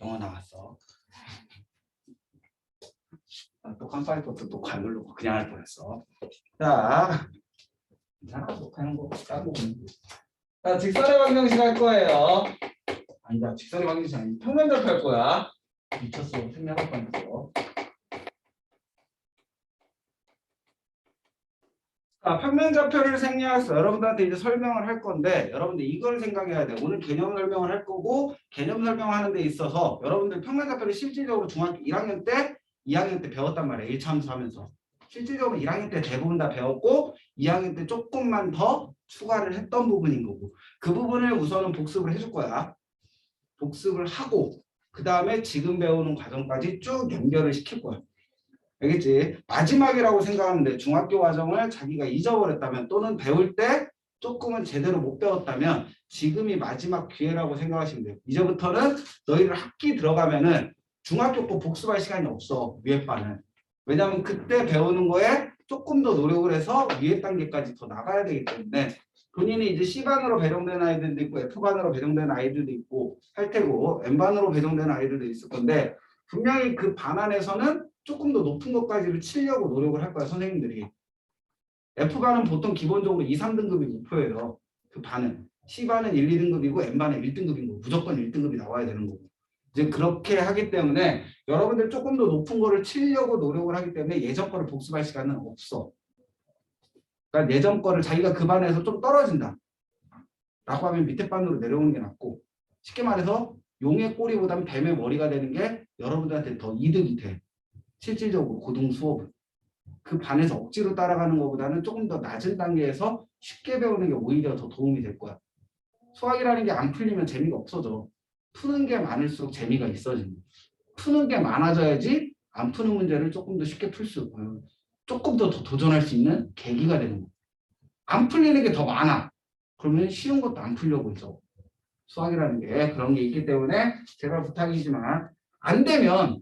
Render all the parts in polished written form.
영어 나왔어. 또 깜빡이 또 관물로 그냥 할 뻔했어. 자, 괜찮아. 녹화하는 거 까고. 자, 직선의 방정식 할 거예요. 아니다, 직선의 방정식 아니 평면좌표 할 거야. 미쳤어, 생략할 뻔했어. 자, 평면좌표를 생략해서 여러분들한테 이제 설명을 할 건데, 여러분들 이걸 생각해야 돼. 오늘 개념 설명을 할 거고, 개념 설명하는 데 있어서 여러분들 평면좌표를 실질적으로 중학교 1학년 때, 2학년 때 배웠단 말이야. 1차 함수 하면서. 실질적으로 1학년 때 대부분 다 배웠고, 2학년 때 조금만 더 추가를 했던 부분인 거고, 그 부분을 우선은 복습을 해줄 거야. 복습을 하고, 그 다음에 지금 배우는 과정까지 쭉 연결을 시킬 거야. 알겠지? 마지막이라고 생각하면 돼. 중학교 과정을 자기가 잊어버렸다면 또는 배울 때 조금은 제대로 못 배웠다면 지금이 마지막 기회라고 생각하시면 돼요. 이제부터는 너희들 학기 들어가면은 중학교 거 복습할 시간이 없어. 위에 반은. 왜냐하면 그때 배우는 거에 조금 더 노력을 해서 위에 단계까지 더 나가야 되기 때문에 본인이 이제 C반으로 배정된 아이들도 있고 F반으로 배정된 아이들도 있고 할 테고 N반으로 배정된 아이들도 있을 건데 분명히 그 반 안에서는 조금 더 높은 것까지를 치려고 노력을 할 거야, 선생님들이. F반은 보통 기본적으로 2, 3등급이 목표예요. 그 반은. C반은 1, 2등급이고 N반은 1등급인 거고 무조건 1등급이 나와야 되는 거고. 이제 그렇게 하기 때문에 여러분들 조금 더 높은 거를 치려고 노력을 하기 때문에 예전 거를 복습할 시간은 없어. 그러니까 예전 거를 자기가 그 반에서 좀 떨어진다 라고 하면 밑에 반으로 내려오는 게 낫고 쉽게 말해서 용의 꼬리보다는 뱀의 머리가 되는 게 여러분들한테 더 이득이 돼. 실질적으로 고등 수업은. 그 반에서 억지로 따라가는 것보다는 조금 더 낮은 단계에서 쉽게 배우는 게 오히려 더 도움이 될 거야. 수학이라는 게 안 풀리면 재미가 없어져. 푸는 게 많을수록 재미가 있어지는 거야. 푸는 게 많아져야지 안 푸는 문제를 조금 더 쉽게 풀 수 있고 조금 더 도전할 수 있는 계기가 되는 거야. 안 풀리는 게 더 많아. 그러면 쉬운 것도 안 풀려고 있어. 수학이라는 게 그런 게 있기 때문에 제가 부탁이지만 안 되면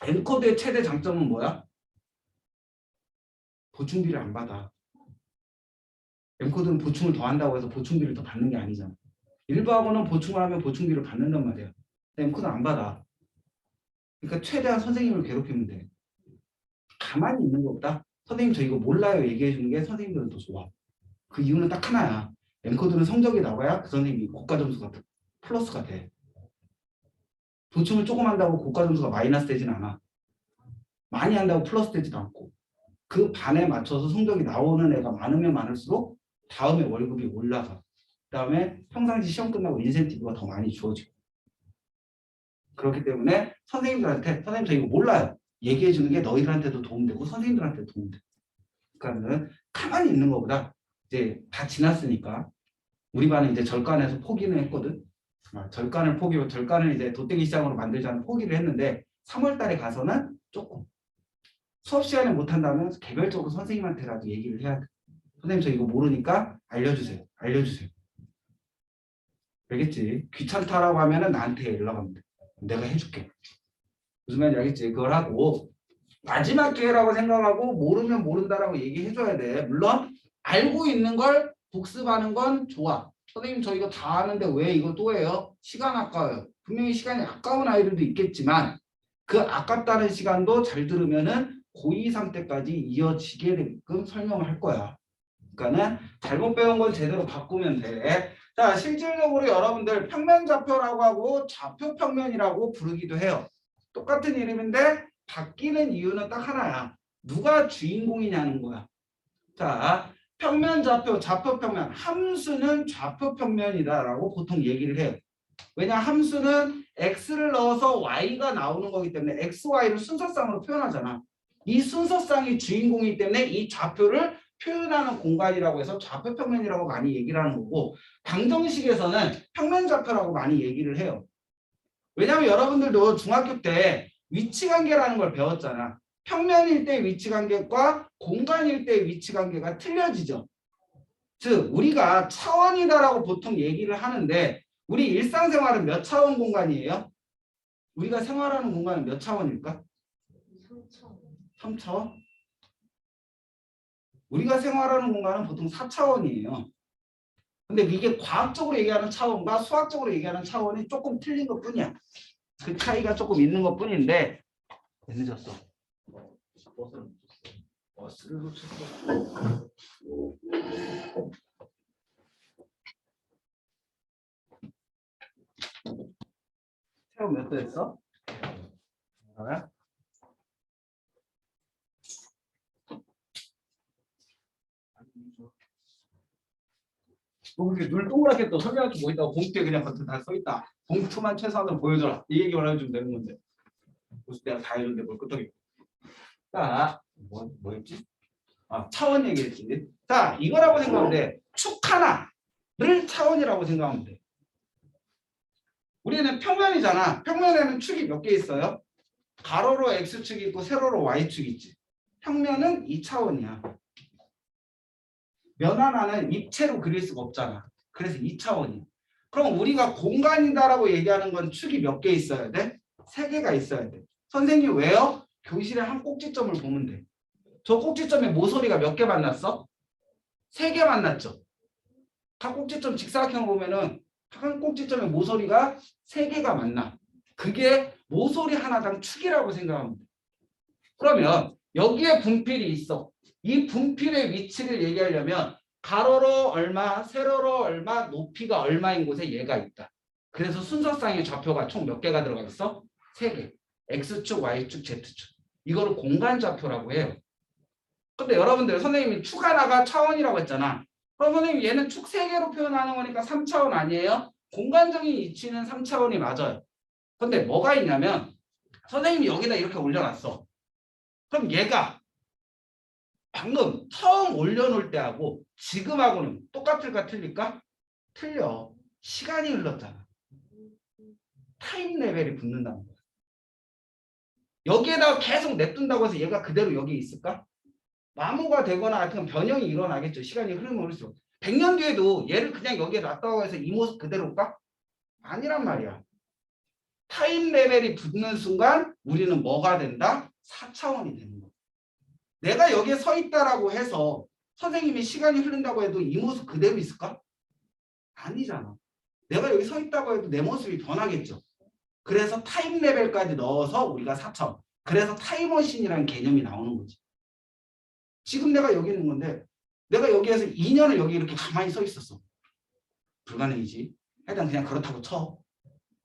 엔코드의 최대 장점은 뭐야? 보충비를 안 받아. 엔코드는 보충을 더 한다고 해서 보충비를 더 받는 게 아니잖아. 일부하고는 보충을 하면 보충비를 받는단 말이야. 엔코드는 안 받아. 그러니까 최대한 선생님을 괴롭히면 돼. 가만히 있는 것보다 선생님 저 이거 몰라요 얘기해 주는 게 선생님들은 더 좋아. 그 이유는 딱 하나야. 엔코드는 성적이 나와야 그 선생님이 고가 점수가 플러스가 돼. 보충을 조금 한다고 고가 점수가 마이너스 되진 않아. 많이 한다고 플러스 되지도 않고. 그 반에 맞춰서 성적이 나오는 애가 많으면 많을수록 다음에 월급이 올라가. 그다음에 평상시 시험 끝나고 인센티브가 더 많이 주어지고. 그렇기 때문에 선생님들한테 선생님 저 이거 몰라요. 얘기해 주는 게 너희들한테도 도움되고 선생님들한테도 도움돼. 그러니까는 가만히 있는 것보다 이제 다 지났으니까 우리 반은 이제 절간에서 포기는 했거든. 절간을 이제 돗대기 시장으로 만들자는 포기를 했는데 3월 달에 가서는 조금 수업 시간에 못한다면 개별적으로 선생님한테라도 얘기를 해야 돼. 선생님 저 이거 모르니까 알려주세요. 알려주세요. 알겠지? 귀찮다라고 하면은 나한테 연락하면 돼. 내가 해줄게. 무슨 말인지 알겠지? 그걸 하고 마지막 기회라고 생각하고 모르면 모른다라고 얘기해줘야 돼. 물론 알고 있는 걸 복습하는 건 좋아. 선생님 저 이거 다 아는데 왜 이거 또 해요? 시간 아까워요. 분명히 시간이 아까운 아이들도 있겠지만 그 아깝다는 시간도 잘 들으면은 고2, 3 때까지 이어지게 되게끔 설명을 할 거야. 그러니까는 잘못 배운 건 제대로 바꾸면 돼. 자, 실질적으로 여러분들 평면좌표라고 하고 좌표평면이라고 부르기도 해요. 똑같은 이름인데 바뀌는 이유는 딱 하나야. 누가 주인공이냐는 거야. 자, 평면좌표, 좌표평면. 함수는 좌표평면이다라고 보통 얘기를 해요. 왜냐 함수는 x를 넣어서 y가 나오는 거기 때문에 x, y를 순서상으로 표현하잖아. 이 순서상이 주인공이기 때문에 이 좌표를 표현하는 공간이라고 해서 좌표평면이라고 많이 얘기를 하는 거고 방정식에서는 평면좌표라고 많이 얘기를 해요. 왜냐하면 여러분들도 중학교 때 위치관계라는 걸 배웠잖아. 평면일 때 위치관계과 공간일 때 위치관계가 틀려지죠. 즉 우리가 차원이다라고 보통 얘기를 하는데 우리 일상생활은 몇 차원 공간이에요? 우리가 생활하는 공간은 몇 차원일까? 3차원? 우리가 생활하는 공간은 보통 4차원이에요. 근데 이게 과학적으로 얘기하는 차원과 수학적으로 얘기하는 차원이 조금 틀린 것 뿐이야. 그 차이가 조금 있는 것 뿐인데 왜 늦었어? 버스를 놓쳤어. 새우 몇 도 했어? 뭐야? 뭐 그렇게 눈 동그랗게 또 설명할 게 뭐 있다고 봉투에 그냥 겉에 다 써 있다. 봉투만 최소한으로 보여줘라. 이 얘기만 해주면 되는 건데. 무슨 내가 다 해줬는데 뭘 끄떡이. 자, 뭐였지? 아, 차원 얘기했지. 자, 이거라고 생각하면 돼. 축 하나를 차원이라고 생각하면 돼. 우리는 평면이잖아. 평면에는 축이 몇 개 있어요? 가로로 X축이 있고 세로로 Y축이 있지. 평면은 2차원이야. 면 하나는 입체로 그릴 수가 없잖아. 그래서 2차원이야. 그럼 우리가 공간이다라고 얘기하는 건 축이 몇 개 있어야 돼? 3개가 있어야 돼. 선생님 왜요? 교실에 한 꼭지점을 보면 돼. 저 꼭지점에 모서리가 몇 개 만났어? 3개 만났죠. 각 꼭지점 직사각형을 보면은 한 꼭지점에 모서리가 3개가 만나. 그게 모서리 하나당 축이라고 생각하면 돼. 그러면 여기에 분필이 있어. 이 분필의 위치를 얘기하려면 가로로 얼마, 세로로 얼마, 높이가 얼마인 곳에 얘가 있다. 그래서 순서상의 좌표가 총 몇 개가 들어가 있어? 3개. X축, Y축, Z축. 이거를 공간 좌표라고 해요. 근데 여러분들 선생님이 축 하나가 차원이라고 했잖아. 그럼 선생님 얘는 축 3개로 표현하는 거니까 3차원 아니에요? 공간적인 위치는 3차원이 맞아요. 근데 뭐가 있냐면 선생님이 여기다 이렇게 올려놨어. 그럼 얘가 방금 처음 올려놓을 때하고 지금하고는 똑같을까 틀릴까? 틀려. 시간이 흘렀잖아. 타임 레벨이 붙는다는 거야. 여기에다가 계속 냅둔다고 해서 얘가 그대로 여기 있을까? 마모가 되거나 하여튼 변형이 일어나겠죠. 시간이 흐르면 흐를수록. 100년 뒤에도 얘를 그냥 여기에 놨다고 해서 이 모습 그대로일까? 아니란 말이야. 타임 레벨이 붙는 순간 우리는 뭐가 된다? 4차원이 되는 거야. 내가 여기에 서 있다라고 해서 선생님이 시간이 흐른다고 해도 이 모습 그대로 있을까? 아니잖아. 내가 여기 서 있다고 해도 내 모습이 변하겠죠. 그래서 타임 레벨까지 넣어서 우리가 4차원. 그래서 타임머신이라는 개념이 나오는 거지. 지금 내가 여기 있는 건데 내가 여기에서 2년을 여기 이렇게 가만히 서 있었어. 불가능이지. 일단 그냥 그렇다고 쳐.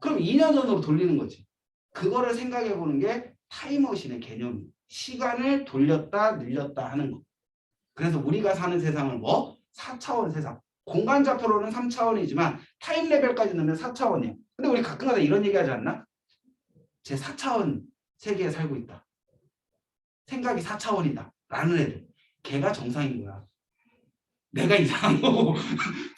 그럼 2년 전으로 돌리는 거지. 그거를 생각해 보는 게 타임머신의 개념이에요. 시간을 돌렸다 늘렸다 하는 거. 그래서 우리가 사는 세상은 뭐? 4차원 세상. 공간 좌표로는 3차원이지만 타임 레벨까지 넣으면 4차원이에요. 근데 우리 가끔가다 이런 얘기 하지 않나? 제 4차원 세계에 살고 있다. 생각이 4차원이다. 라는 애들. 걔가 정상인 거야. 내가 이상한 거고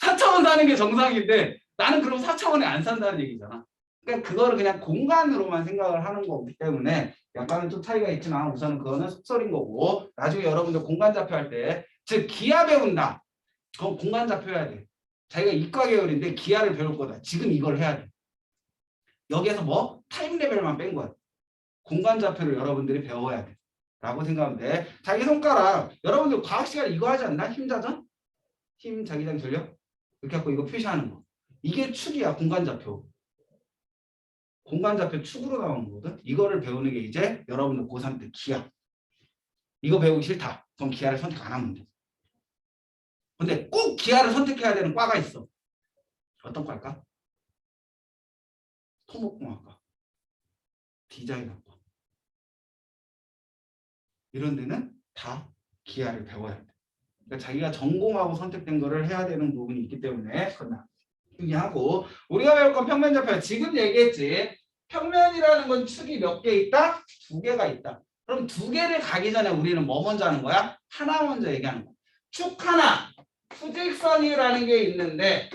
4차원 사는 게 정상인데 나는 그럼 4차원에 안 산다는 얘기잖아. 그러니까 그거를 그냥 공간으로만 생각을 하는 거기 때문에 약간은 좀 차이가 있지만 우선은 그거는 속설인 거고 나중에 여러분들 공간 좌표 할 때 즉 기하 배운다. 그건 공간 좌표 해야 돼. 자기가 이과 계열인데 기하를 배울 거다. 지금 이걸 해야 돼. 여기에서 뭐? 타임 레벨만 뺀 거야. 공간 좌표를 여러분들이 배워야 돼. 라고 생각하면 돼. 자기 손가락 여러분들 과학 시간에 이거 하지 않나? 힘자전? 힘 자기장 전력? 이렇게 하고 이거 표시하는 거. 이게 축이야. 공간좌표. 공간좌표 축으로 나오는 거거든. 이거를 배우는 게 이제 여러분들 고3 때 기하. 이거 배우기 싫다. 그럼 기하를 선택 안 하면 돼. 근데 꼭 기하를 선택해야 되는 과가 있어. 어떤 과일까? 토목공학과. 디자인학과. 이런 데는 다 기하를 배워야 돼. 그러니까 자기가 전공하고 선택된 거를 해야 되는 부분이 있기 때문에 그건 중요하고 우리가 배울 건 평면좌표. 지금 얘기했지. 평면이라는 건 축이 몇 개 있다? 2개가 있다. 그럼 2개를 가기 전에 우리는 뭐 먼저 하는 거야? 하나 먼저 얘기하는 거야. 축 하나. 수직선이라는 게 있는데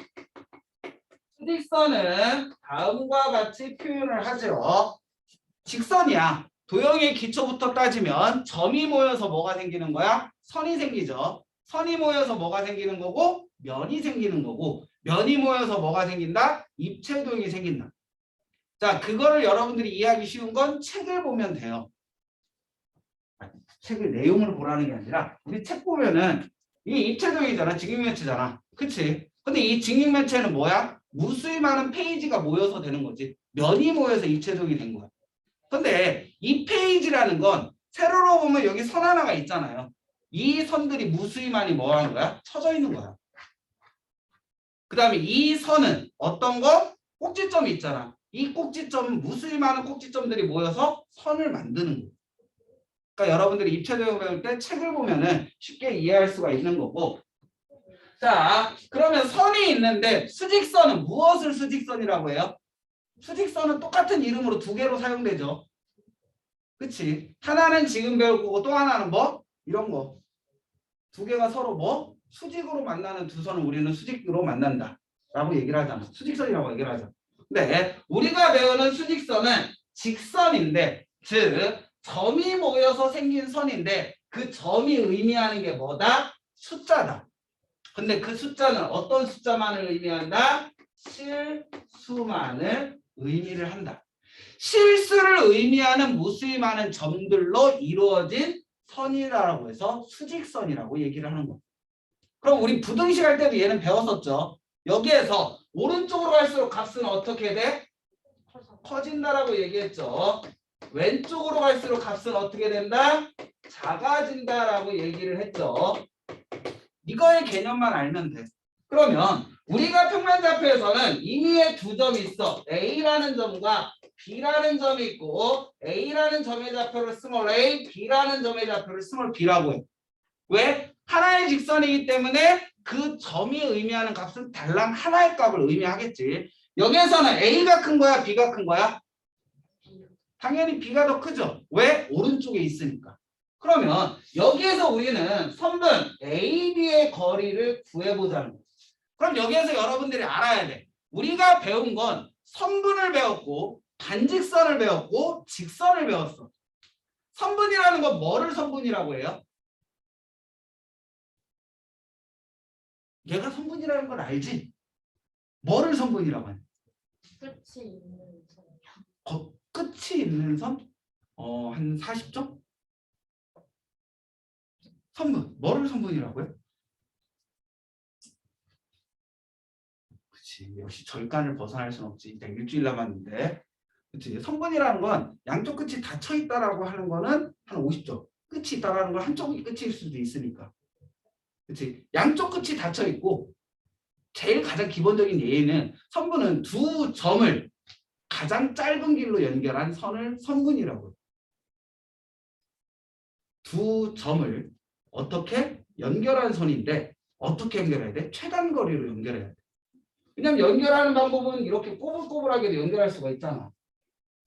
수직선은 다음과 같이 표현을 하죠. 직선이야. 도형의 기초부터 따지면 점이 모여서 뭐가 생기는 거야? 선이 생기죠. 선이 모여서 뭐가 생기는 거고 면이 생기는 거고 면이 모여서 뭐가 생긴다? 입체도형이 생긴다. 자, 그거를 여러분들이 이해하기 쉬운 건 책을 보면 돼요. 책의 내용을 보라는 게 아니라 우리 책 보면은 이게 입체도형이잖아. 직육면체잖아. 그치? 근데 이 직육면체는 뭐야? 무수히 많은 페이지가 모여서 되는 거지. 면이 모여서 입체적이 된 거야. 근데 이 페이지라는 건 세로로 보면 여기 선 하나가 있잖아요. 이 선들이 무수히 많이 뭐 하는 거야? 쳐져 있는 거야. 그 다음에 이 선은 어떤 거? 꼭지점이 있잖아. 이 꼭지점은 무수히 많은 꼭지점들이 모여서 선을 만드는 거야. 그러니까 여러분들이 입체적으로 배울 때 책을 보면은 쉽게 이해할 수가 있는 거고. 자, 그러면 선이 있는데 수직선은 무엇을 수직선이라고 해요? 수직선은 똑같은 이름으로 두 개로 사용되죠. 그치? 하나는 지금 배울 거고 또 하나는 뭐? 이런 거. 두 개가 서로 뭐? 수직으로 만나는 두 선을 우리는 수직으로 만난다. 라고 얘기를 하잖아. 수직선이라고 얘기를 하잖아. 근데 우리가 배우는 수직선은 직선인데, 즉 점이 모여서 생긴 선인데 그 점이 의미하는 게 뭐다? 숫자다. 근데 그 숫자는 어떤 숫자만을 의미한다? 실수만을 의미를 한다. 실수를 의미하는 무수히 많은 점들로 이루어진 선이라고 해서 수직선이라고 얘기를 하는 거예요. 그럼 우리 부등식 할 때도 얘는 배웠었죠. 여기에서 오른쪽으로 갈수록 값은 어떻게 돼? 커진다라고 얘기했죠. 왼쪽으로 갈수록 값은 어떻게 된다? 작아진다라고 얘기를 했죠. 이거의 개념만 알면 돼. 그러면 우리가 평면좌표에서는 임의의 두 점이 있어. A라는 점과 B라는 점이 있고 A라는 점의 좌표를 스몰 a, B라는 점의 좌표를 스몰 b라고 해. 왜? 하나의 직선이기 때문에 그 점이 의미하는 값은 달랑 하나의 값을 의미하겠지. 여기에서는 A가 큰 거야? B가 큰 거야? 당연히 B가 더 크죠. 왜? 오른쪽에 있으니까. 그러면 여기에서 우리는 선분 AB의 거리를 구해보자는 거지. 그럼 여기에서 여러분들이 알아야 돼. 우리가 배운 건 선분을 배웠고 반직선을 배웠고 직선을 배웠어. 선분이라는 건 뭐를 선분이라고 해요? 얘가 선분이라는 걸 알지? 뭐를 선분이라고 하냐? 끝이 있는 선이요. 끝이 있는 선? 한 40점? 선분. 뭐를 선분이라고 해? 그치. 역시 절간을 벗어날 순 없지. 이제 일주일 남았는데. 그치. 선분이라는 건 양쪽 끝이 닫혀 있다라고 하는 거는 한 50점. 끝이 있다라는 건 한쪽이 끝일 수도 있으니까. 그치. 양쪽 끝이 닫혀 있고 제일 가장 기본적인 예는 선분은 두 점을 가장 짧은 길로 연결한 선을 선분이라고 해요. 두 점을 어떻게 연결한 선인데 어떻게 연결해야 돼? 최단 거리로 연결해야 돼. 왜냐면 연결하는 방법은 이렇게 꼬불꼬불하게도 연결할 수가 있잖아.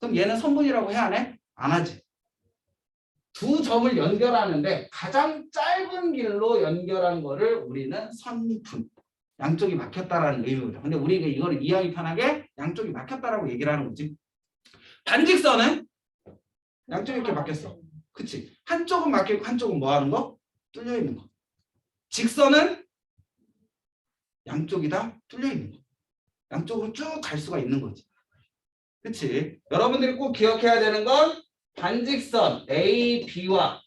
그럼 얘는 선분이라고 해야 하네? 안 하지. 두 점을 연결하는데 가장 짧은 길로 연결한 거를 우리는 선분. 양쪽이 막혔다라는 의미거든. 근데 우리가 이거를 이해하기 편하게 양쪽이 막혔다라고 얘기를 하는 거지. 반직선은 양쪽이 이렇게 막혔어. 그치? 한쪽은 막히고 한쪽은 뭐 하는 거? 뚫려 있는 거. 직선은 양쪽이 다 뚫려 있는 거. 양쪽으로 쭉 갈 수가 있는 거지. 그치? 여러분들이 꼭 기억해야 되는 건 반직선 AB와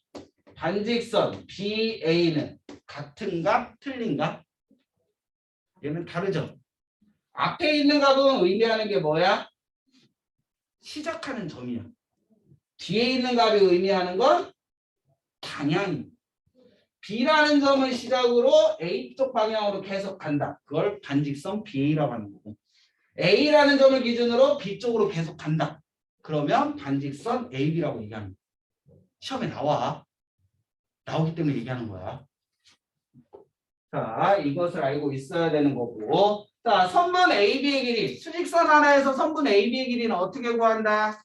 반직선 BA는 같은가 틀린가? 얘는 다르죠. 앞에 있는 값은 의미하는 게 뭐야? 시작하는 점이야. 뒤에 있는 값이 의미하는 건 방향. B라는 점을 시작으로 A쪽 방향으로 계속 간다. 그걸 반직선 BA라고 하는 거고. A라는 점을 기준으로 B쪽으로 계속 간다. 그러면 반직선 AB라고 얘기하는 거야. 시험에 나오기 때문에 얘기하는 거야. 자, 이것을 알고 있어야 되는 거고. 자, 선분 AB의 길이. 수직선 하나에서 선분 AB의 길이는 어떻게 구한다?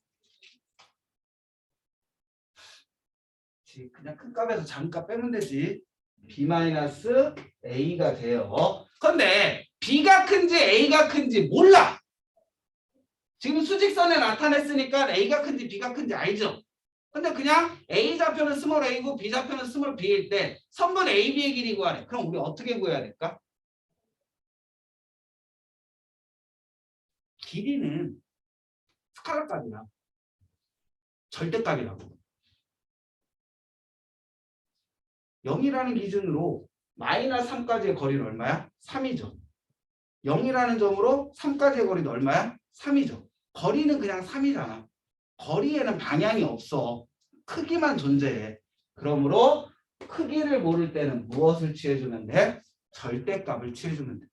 그냥 큰 값에서 작은 값 빼면 되지. B-A가 돼요. 근데 B가 큰지 A가 큰지 몰라. 지금 수직선에 나타냈으니까 A가 큰지 B가 큰지 알죠? 근데 그냥 A 좌표는 스몰 a고 B 좌표는 스몰 b일 때 선분 AB의 길이 구하래. 그럼 우리 어떻게 구해야 될까? 길이는 스칼라 값이야. 절대값이라고. 0이라는 기준으로 마이너스 3까지의 거리는 얼마야? 3이죠. 0이라는 점으로 3까지의 거리는 얼마야? 3이죠. 거리는 그냥 3이잖아. 거리에는 방향이 없어. 크기만 존재해. 그러므로 크기를 모를 때는 무엇을 취해주면 돼? 절대값을 취해주면 돼.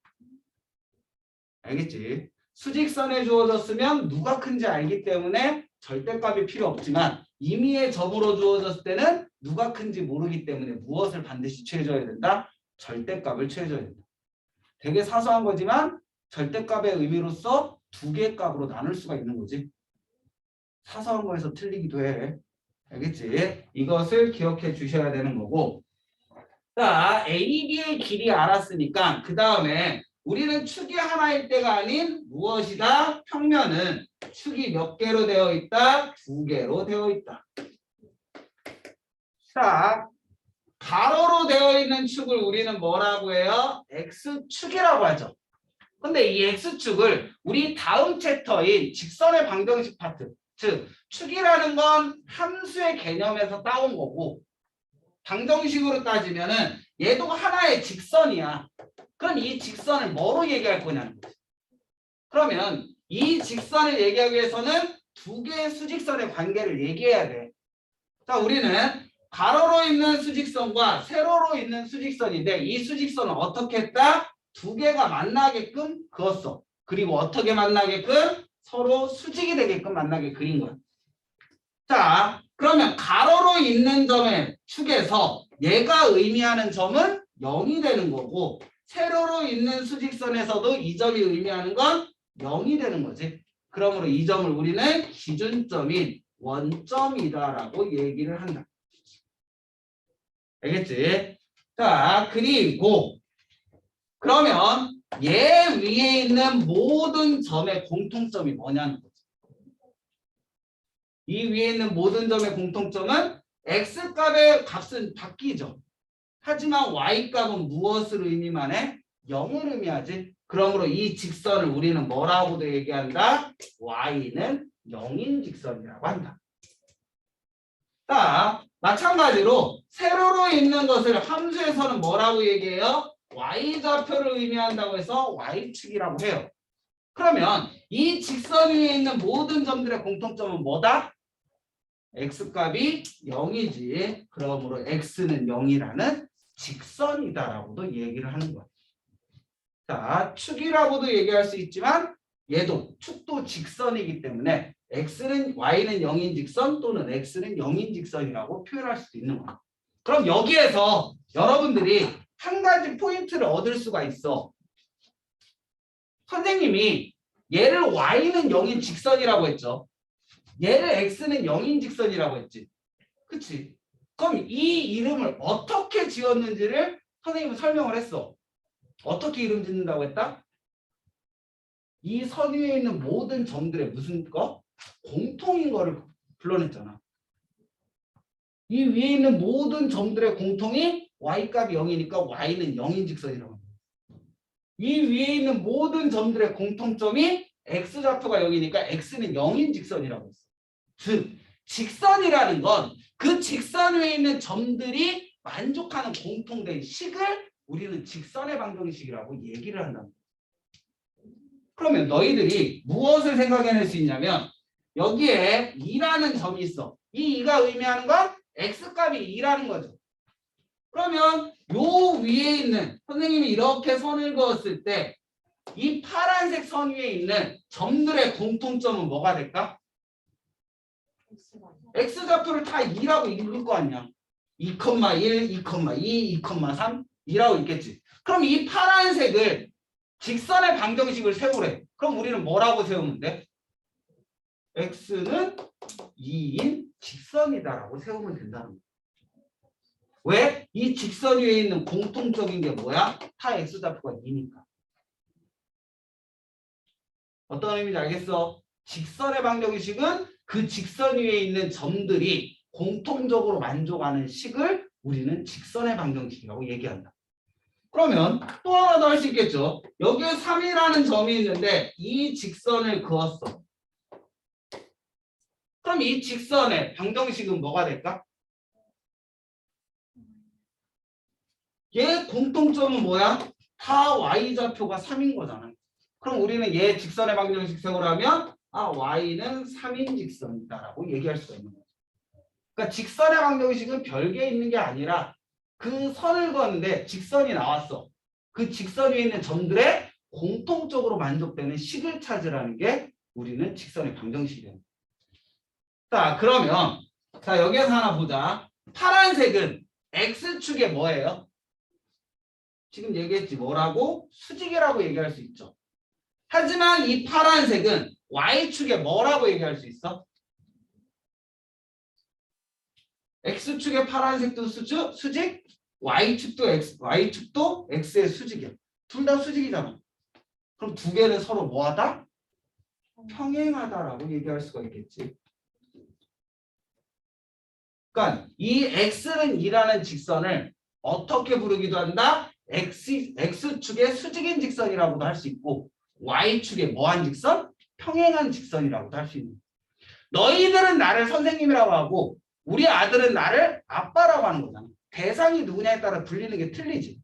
알겠지? 수직선에 주어졌으면 누가 큰지 알기 때문에 절대값이 필요 없지만 임의의 점으로 주어졌을 때는 누가 큰지 모르기 때문에 무엇을 반드시 취해줘야 된다? 절대값을 취해줘야 된다. 되게 사소한 거지만 절대값의 의미로서 두 개의 값으로 나눌 수가 있는 거지. 사소한 거에서 틀리기도 해. 알겠지? 이것을 기억해 주셔야 되는 거고. 자, AB의 길이 알았으니까 그 다음에 우리는 축이 하나일 때가 아닌 무엇이다? 평면은 축이 몇 개로 되어 있다? 두 개로 되어 있다. 자, 가로로 되어 있는 축을 우리는 뭐라고 해요? X축이라고 하죠. 근데 이 X축을 우리 다음 챕터인 직선의 방정식 파트, 즉 축이라는 건 함수의 개념에서 따온 거고 방정식으로 따지면은 얘도 하나의 직선이야. 그럼 이 직선을 뭐로 얘기할 거냐는 거지. 그러면 이 직선을 얘기하기 위해서는 두 개의 수직선의 관계를 얘기해야 돼. 자, 우리는 가로로 있는 수직선과 세로로 있는 수직선인데 이 수직선은 어떻게 했다? 두 개가 만나게끔 그었어. 그리고 어떻게 만나게끔? 서로 수직이 되게끔 만나게 그린 거야. 자, 그러면 가로로 있는 점의 축에서 얘가 의미하는 점은 0이 되는 거고 세로로 있는 수직선에서도 이 점이 의미하는 건 0이 되는 거지. 그러므로 이 점을 우리는 기준점인 원점이다라고 얘기를 한다. 알겠지? 자, 그리고 그러면 얘 위에 있는 모든 점의 공통점이 뭐냐는 거지. 이 위에 있는 모든 점의 공통점은 x값의 값은 바뀌죠. 하지만 y값은 무엇을 의미만 해? 0을 의미하지. 그러므로 이 직선을 우리는 뭐라고도 얘기한다? y는 0인 직선이라고 한다. 자, 마찬가지로 세로로 있는 것을 함수에서는 뭐라고 얘기해요? y좌표를 의미한다고 해서 y축이라고 해요. 그러면 이 직선 위에 있는 모든 점들의 공통점은 뭐다? x값이 0이지. 그러므로 x는 0이라는 직선이다라고도 얘기를 하는 거야. 자, 축이라고도 얘기할 수 있지만 얘도 축도 직선이기 때문에 y는 0인 직선 또는 x는 0인 직선이라고 표현할 수도 있는 거야. 그럼 여기에서 여러분들이 한 가지 포인트를 얻을 수가 있어. 선생님이 얘를 y는 0인 직선이라고 했죠. 얘를 x는 0인 직선이라고 했지. 그치? 그럼 이 이름을 어떻게 지었는지를 선생님은 설명을 했어. 어떻게 이름 짓는다고 했다? 이 선 위에 있는 모든 점들의 무슨 거? 공통인 거를 불러냈잖아. 이 위에 있는 모든 점들의 공통이 y값이 0이니까 y는 0인 직선이라고 합니다. 이 위에 있는 모든 점들의 공통점이 x좌표가 0이니까 x는 0인 직선이라고 했어. 즉, 직선이라는 건 그 직선 위에 있는 점들이 만족하는 공통된 식을 우리는 직선의 방정식이라고 얘기를 한다. 그러면 너희들이 무엇을 생각해낼 수 있냐면 여기에 2라는 점이 있어. 이 2가 의미하는 건 x값이 2라는 거죠. 그러면 요 위에 있는 선생님이 이렇게 선을 그었을 때 이 파란색 선 위에 있는 점들의 공통점은 뭐가 될까? x좌표를 다 2라고 읽을 거 아니야. 2,1, 2,2, 2,3 2라고 있겠지. 그럼 이 파란색을 직선의 방정식을 세우래. 그럼 우리는 뭐라고 세우면 돼? x는 2인 직선이다라고 세우면 된다는 거야. 왜? 이 직선 위에 있는 공통적인 게 뭐야? 다 x좌표가 2니까. 어떤 의미인지 알겠어? 직선의 방정식은 그 직선 위에 있는 점들이 공통적으로 만족하는 식을 우리는 직선의 방정식이라고 얘기한다. 그러면 또 하나 더 할 수 있겠죠. 여기에 3이라는 점이 있는데 이 직선을 그었어. 그럼 이 직선의 방정식은 뭐가 될까? 얘 공통점은 뭐야? 다 y좌표가 3인 거잖아. 그럼 우리는 얘 직선의 방정식색으로 하면 y는 3인 직선이다라고 얘기할 수가 있는 거죠. 그러니까 직선의 방정식은 별개에 있는 게 아니라 그 선을 그었는데 직선이 나왔어. 그 직선 위에 있는 점들의 공통적으로 만족되는 식을 찾으라는 게 우리는 직선의 방정식이에요. 자, 그러면 자 여기에서 하나 보자. 파란색은 x축에 뭐예요? 지금 얘기했지. 뭐라고? 수직이라고 얘기할 수 있죠. 하지만 이 파란색은 y축에 뭐라고 얘기할 수 있어? x축의 파란색도 수직, y축도 x의 수직이야. 둘 다 수직이잖아. 그럼 두 개는 서로 뭐하다? 평행하다라고 얘기할 수가 있겠지. 그러니까 이 x는 2라는 직선을 어떻게 부르기도 한다? x축의 수직인 직선이라고도 할 수 있고 y축의 뭐한 직선? 평행한 직선이라고도 할 수 있는. 너희들은 나를 선생님이라고 하고 우리 아들은 나를 아빠라고 하는 거잖아. 대상이 누구냐에 따라 불리는 게 틀리지.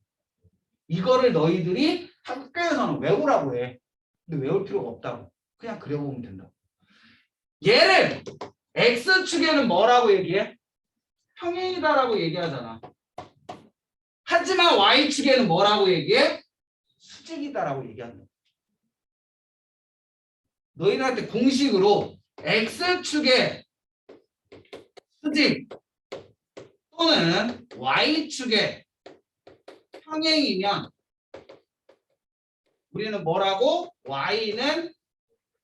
이거를 너희들이 학교에서는 외우라고 해. 근데 외울 필요가 없다고. 그냥 그려보면 된다고. 얘를 x축에는 뭐라고 얘기해? 평행이다라고 얘기하잖아. 하지만 y축에는 뭐라고 얘기해? 수직이다라고 얘기한다. 너희들한테 공식으로 x축의 수직 또는 y축의 평행이면 우리는 뭐라고? y는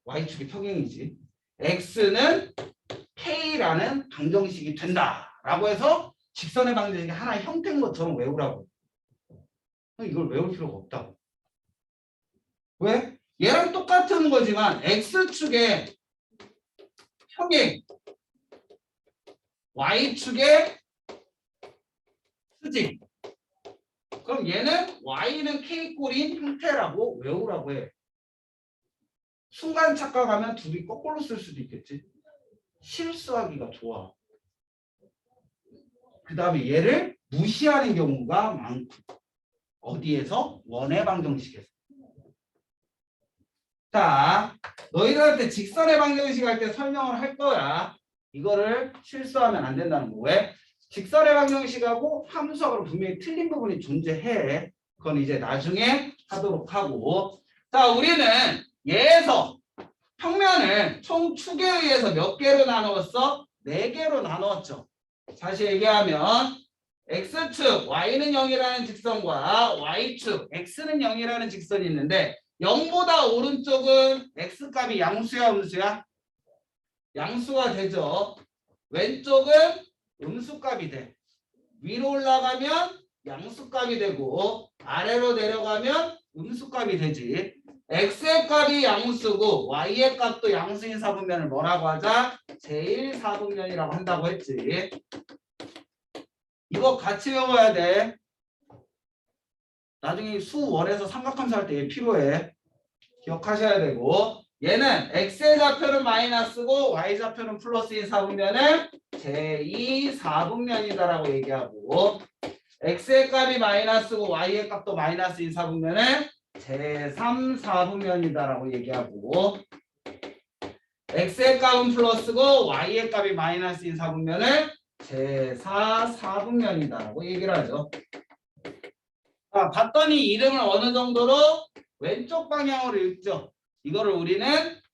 y축의 평행이지. x는 k라는 방정식이 된다라고 해서 직선의 방정식이 하나의 형태인 것처럼 외우라고. 이걸 외울 필요가 없다고. 왜? 얘랑 똑같은 거지만 x축의 평행, y축의 수직. 그럼 얘는 y는 k꼴인 형태라고 외우라고 해. 순간 착각하면 둘이 거꾸로 쓸 수도 있겠지. 실수하기가 좋아. 그 다음에 얘를 무시하는 경우가 많고. 어디에서? 원의 방정식에서. 자, 너희들한테 직선의 방정식 할 때 설명을 할 거야. 이거를 실수하면 안 된다는 거. 왜? 직선의 방정식하고 함수하고는 분명히 틀린 부분이 존재해. 그건 이제 나중에 하도록 하고. 자, 우리는 얘에서 평면을 총 축에 의해서 몇 개로 나누었어? 4개로 나누었죠. 다시 얘기하면 x축 y는 0이라는 직선과 y축 x는 0이라는 직선이 있는데 0보다 오른쪽은 x값이 양수야 음수야? 양수가 되죠. 왼쪽은 음수값이 돼. 위로 올라가면 양수값이 되고 아래로 내려가면 음수값이 되지. x의 값이 양수고 y의 값도 양수인 사분면을 뭐라고 하자? 제1사분면이라고 한다고 했지. 이거 같이 외워야 돼. 나중에 수원에서 삼각함수 할 때 얘 필요해. 기억하셔야 되고 얘는 x의 좌표는 마이너스고 y 좌표는 플러스인 사분면을 제2사분면이다라고 얘기하고 x의 값이 마이너스고 y의 값도 마이너스인 사분면을 제3사분면이다라고 얘기하고 x의 값은 플러스고 y의 값이 마이너스인 사분면을 제4사분면이다라고 얘기를 하죠. 자, 봤더니 이름을 어느 정도로 왼쪽 방향으로 읽죠. 이거를 우리는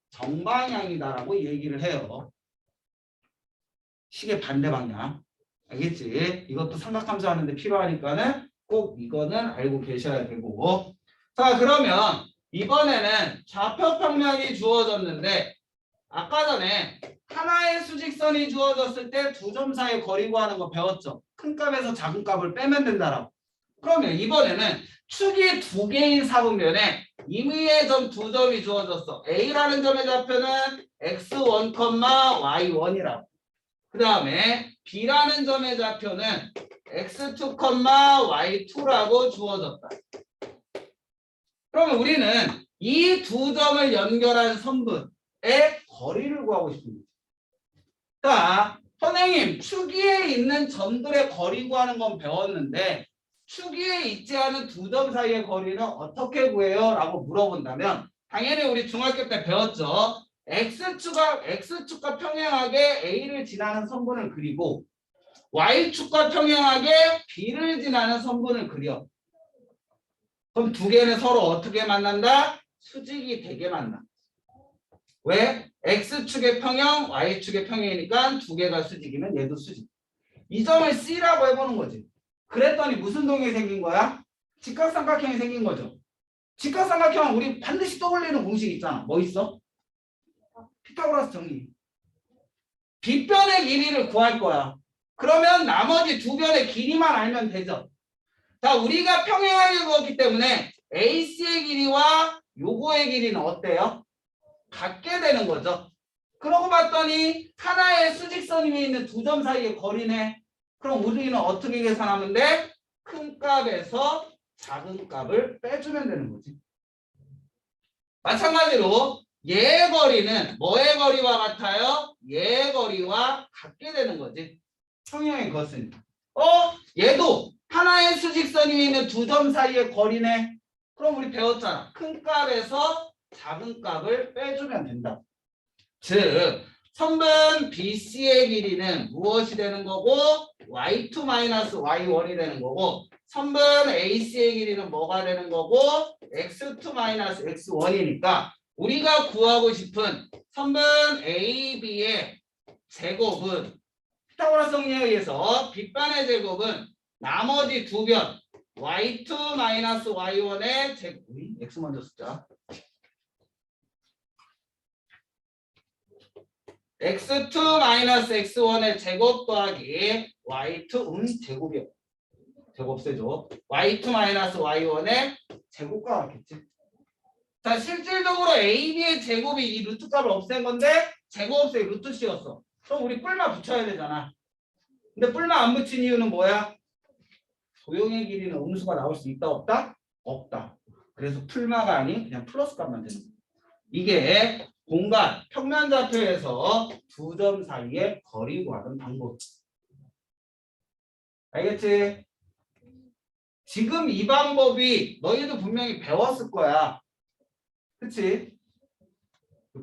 정방향이다라고 얘기를 해요. 시계 반대 방향. 알겠지? 이것도 삼각함수 하는데 필요하니까는 꼭 이거는 알고 계셔야 되고. 자, 그러면 이번에는 좌표 평면이 주어졌는데 아까 전에 하나의 수직선이 주어졌을 때 두 점 사이의 거리 구하는 거 배웠죠? 큰 값에서 작은 값을 빼면 된다라고. 그러면 이번에는 축이 2개인 사분면에 임의의 점 2점이 주어졌어. A라는 점의 좌표는 x1, y1이라고. 그 다음에 B라는 점의 좌표는 x2, y2라고 주어졌다. 그러면 우리는 이 두 점을 연결한 선분의 거리를 구하고 싶습니다. 자, 선생님, 축 위에 있는 점들의 거리 구하는 건 배웠는데 축 위에 있지 않은 두 점 사이의 거리는 어떻게 구해요? 라고 물어본다면 당연히 우리 중학교 때 배웠죠. X축과 평행하게 A를 지나는 선분을 그리고 Y축과 평행하게 B를 지나는 선분을 그려. 그럼 두 개는 서로 어떻게 만난다? 수직이 되게 만나. 왜? X축의 평형, Y축의 평행이니까 두 개가 수직이면 얘도 수직. 이 점을 C라고 해보는 거지. 그랬더니 무슨 동이 생긴 거야? 직각삼각형이 생긴 거죠. 직각삼각형 우리 반드시 떠올리는 공식 있잖아. 뭐 있어? 피타고라스 정리. 빗변의 길이를 구할 거야. 그러면 나머지 두 변의 길이만 알면 되죠. 자, 우리가 평행하게 그었기 때문에 AC의 길이와 요거의 길이는 어때요? 같게 되는 거죠. 그러고 봤더니 하나의 수직선 위에 있는 두 점 사이의 거리네. 그럼 우리는 어떻게 계산하면 돼? 큰 값에서 작은 값을 빼주면 되는 거지. 마찬가지로 얘의 거리는 뭐의 거리와 같아요? 얘의 거리와 같게 되는 거지. 평행에 그었으니까. 얘도 하나의 수직선 위에 있는 두 점 사이의 거리네. 그럼 우리 배웠잖아. 큰 값에서 작은 값을 빼주면 된다. 즉 선분 BC의 길이는 무엇이 되는 거고 Y2-Y1이 되는 거고 선분 AC의 길이는 뭐가 되는 거고 X2-X1이니까 우리가 구하고 싶은 선분 AB의 제곱은 피타고라스 정리에 의해서 빗변의 제곱은 나머지 두 변 Y2-Y1의 제곱 X 먼저 쓰자. X2-X1의 제곱 더하기 Y2 제곱이요. 제곱 세죠. Y2-Y1의 제곱과 같겠지. 자, 실질적으로 AB의 제곱이 이 루트 값을 없앤 건데 제곱 없애 루트 C였어. 그럼 우리 뿔마 붙여야 되잖아. 근데 뿔마 안 붙인 이유는 뭐야? 도형의 길이는 음수가 나올 수 있다 없다? 없다. 그래서 풀마가 아닌 그냥 플러스 값만 되는 거야. 이게 공간 평면 좌표에서 두 점 사이의 거리 구하는 방법. 알겠지? 지금 이 방법이 너희도 분명히 배웠을 거야. 그치?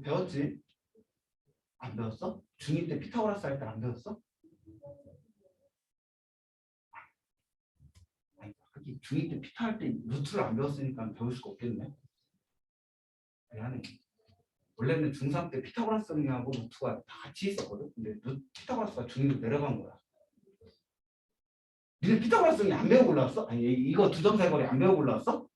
배웠지? 안 배웠어? 중2 때 피타고라스 할 때 안 배웠어? 아니, 중2 때 피타 할 때 루트를 안 배웠으니까 배울 수가 없겠네. 미안해. 원래는 중3 때 피타고라스 정리하고 루트가 다 같이 있었거든. 근데 피타고라스가 중2로 내려간 거야. 니네 피타고라스 정리 안 배우고 올라왔어? 아니 이거 두 점 사이 거리 안 배우고 올라왔어?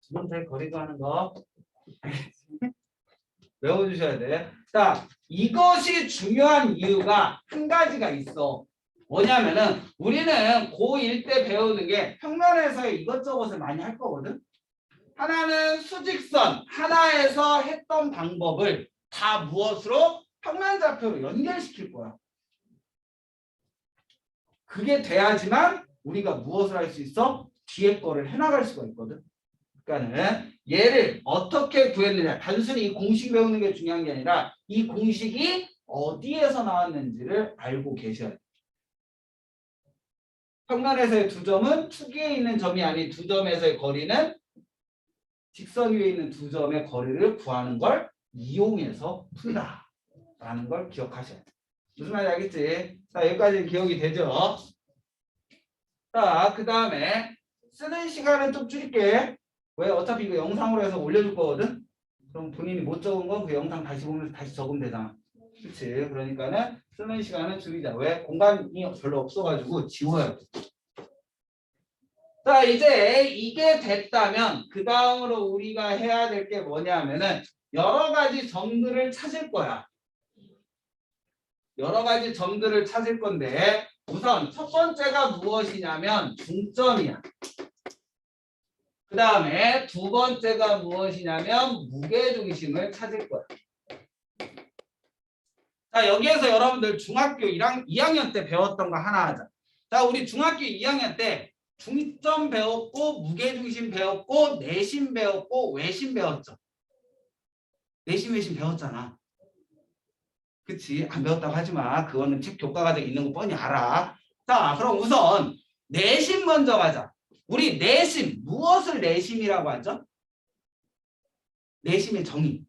두 점 사이 거리 구하는 거 외워주셔야 돼. 자, 이것이 중요한 이유가 한 가지가 있어. 뭐냐면은 우리는 고1 때 배우는 게 평면에서의 이것저것을 많이 할 거거든. 하나는 수직선 하나에서 했던 방법을 다 무엇으로? 평면좌표로 연결시킬 거야. 그게 돼야지만 우리가 무엇을 할 수 있어? 뒤에 거를 해나갈 수가 있거든. 그러니까는 얘를 어떻게 구했느냐. 단순히 이 공식 배우는 게 중요한 게 아니라 이 공식이 어디에서 나왔는지를 알고 계셔야 돼. 평면에서의 두 점은 축에 있는 점이 아닌 두 점에서의 거리는 직선 위에 있는 두 점의 거리를 구하는 걸 이용해서 푼다 라는 걸 기억하셔야 돼. 무슨 말인지 알겠지? 자, 여기까지 기억이 되죠? 자, 그 다음에 쓰는 시간은 좀 줄일게. 왜? 어차피 이거 영상으로 해서 올려줄 거거든? 그럼 본인이 못 적은 건 그 영상 다시 보면서 다시 적으면 되잖아. 그치? 그러니까는 쓰는 시간은 줄이자. 왜? 공간이 별로 없어가지고 지워야 돼. 자, 이제 이게 됐다면 그 다음으로 우리가 해야 될 게 뭐냐면은 여러 가지 점들을 찾을 거야. 여러 가지 점들을 찾을 건데 우선 첫 번째가 무엇이냐면 중점이야. 그 다음에 두 번째가 무엇이냐면 무게중심을 찾을 거야. 자, 여기에서 여러분들 중학교 2학년 때 배웠던 거 하나 하자. 자, 우리 중학교 2학년 때 중점 배웠고 무게중심 배웠고 내심 배웠고 외심 배웠죠. 내심 외심 배웠잖아. 그치? 안 배웠다고 하지 마. 그거는 책 교과과정에 있는 거 뻔히 알아. 자, 그럼 우선 내심 먼저 가자. 우리 내심, 무엇을 내심이라고 하죠? 내심의 정의.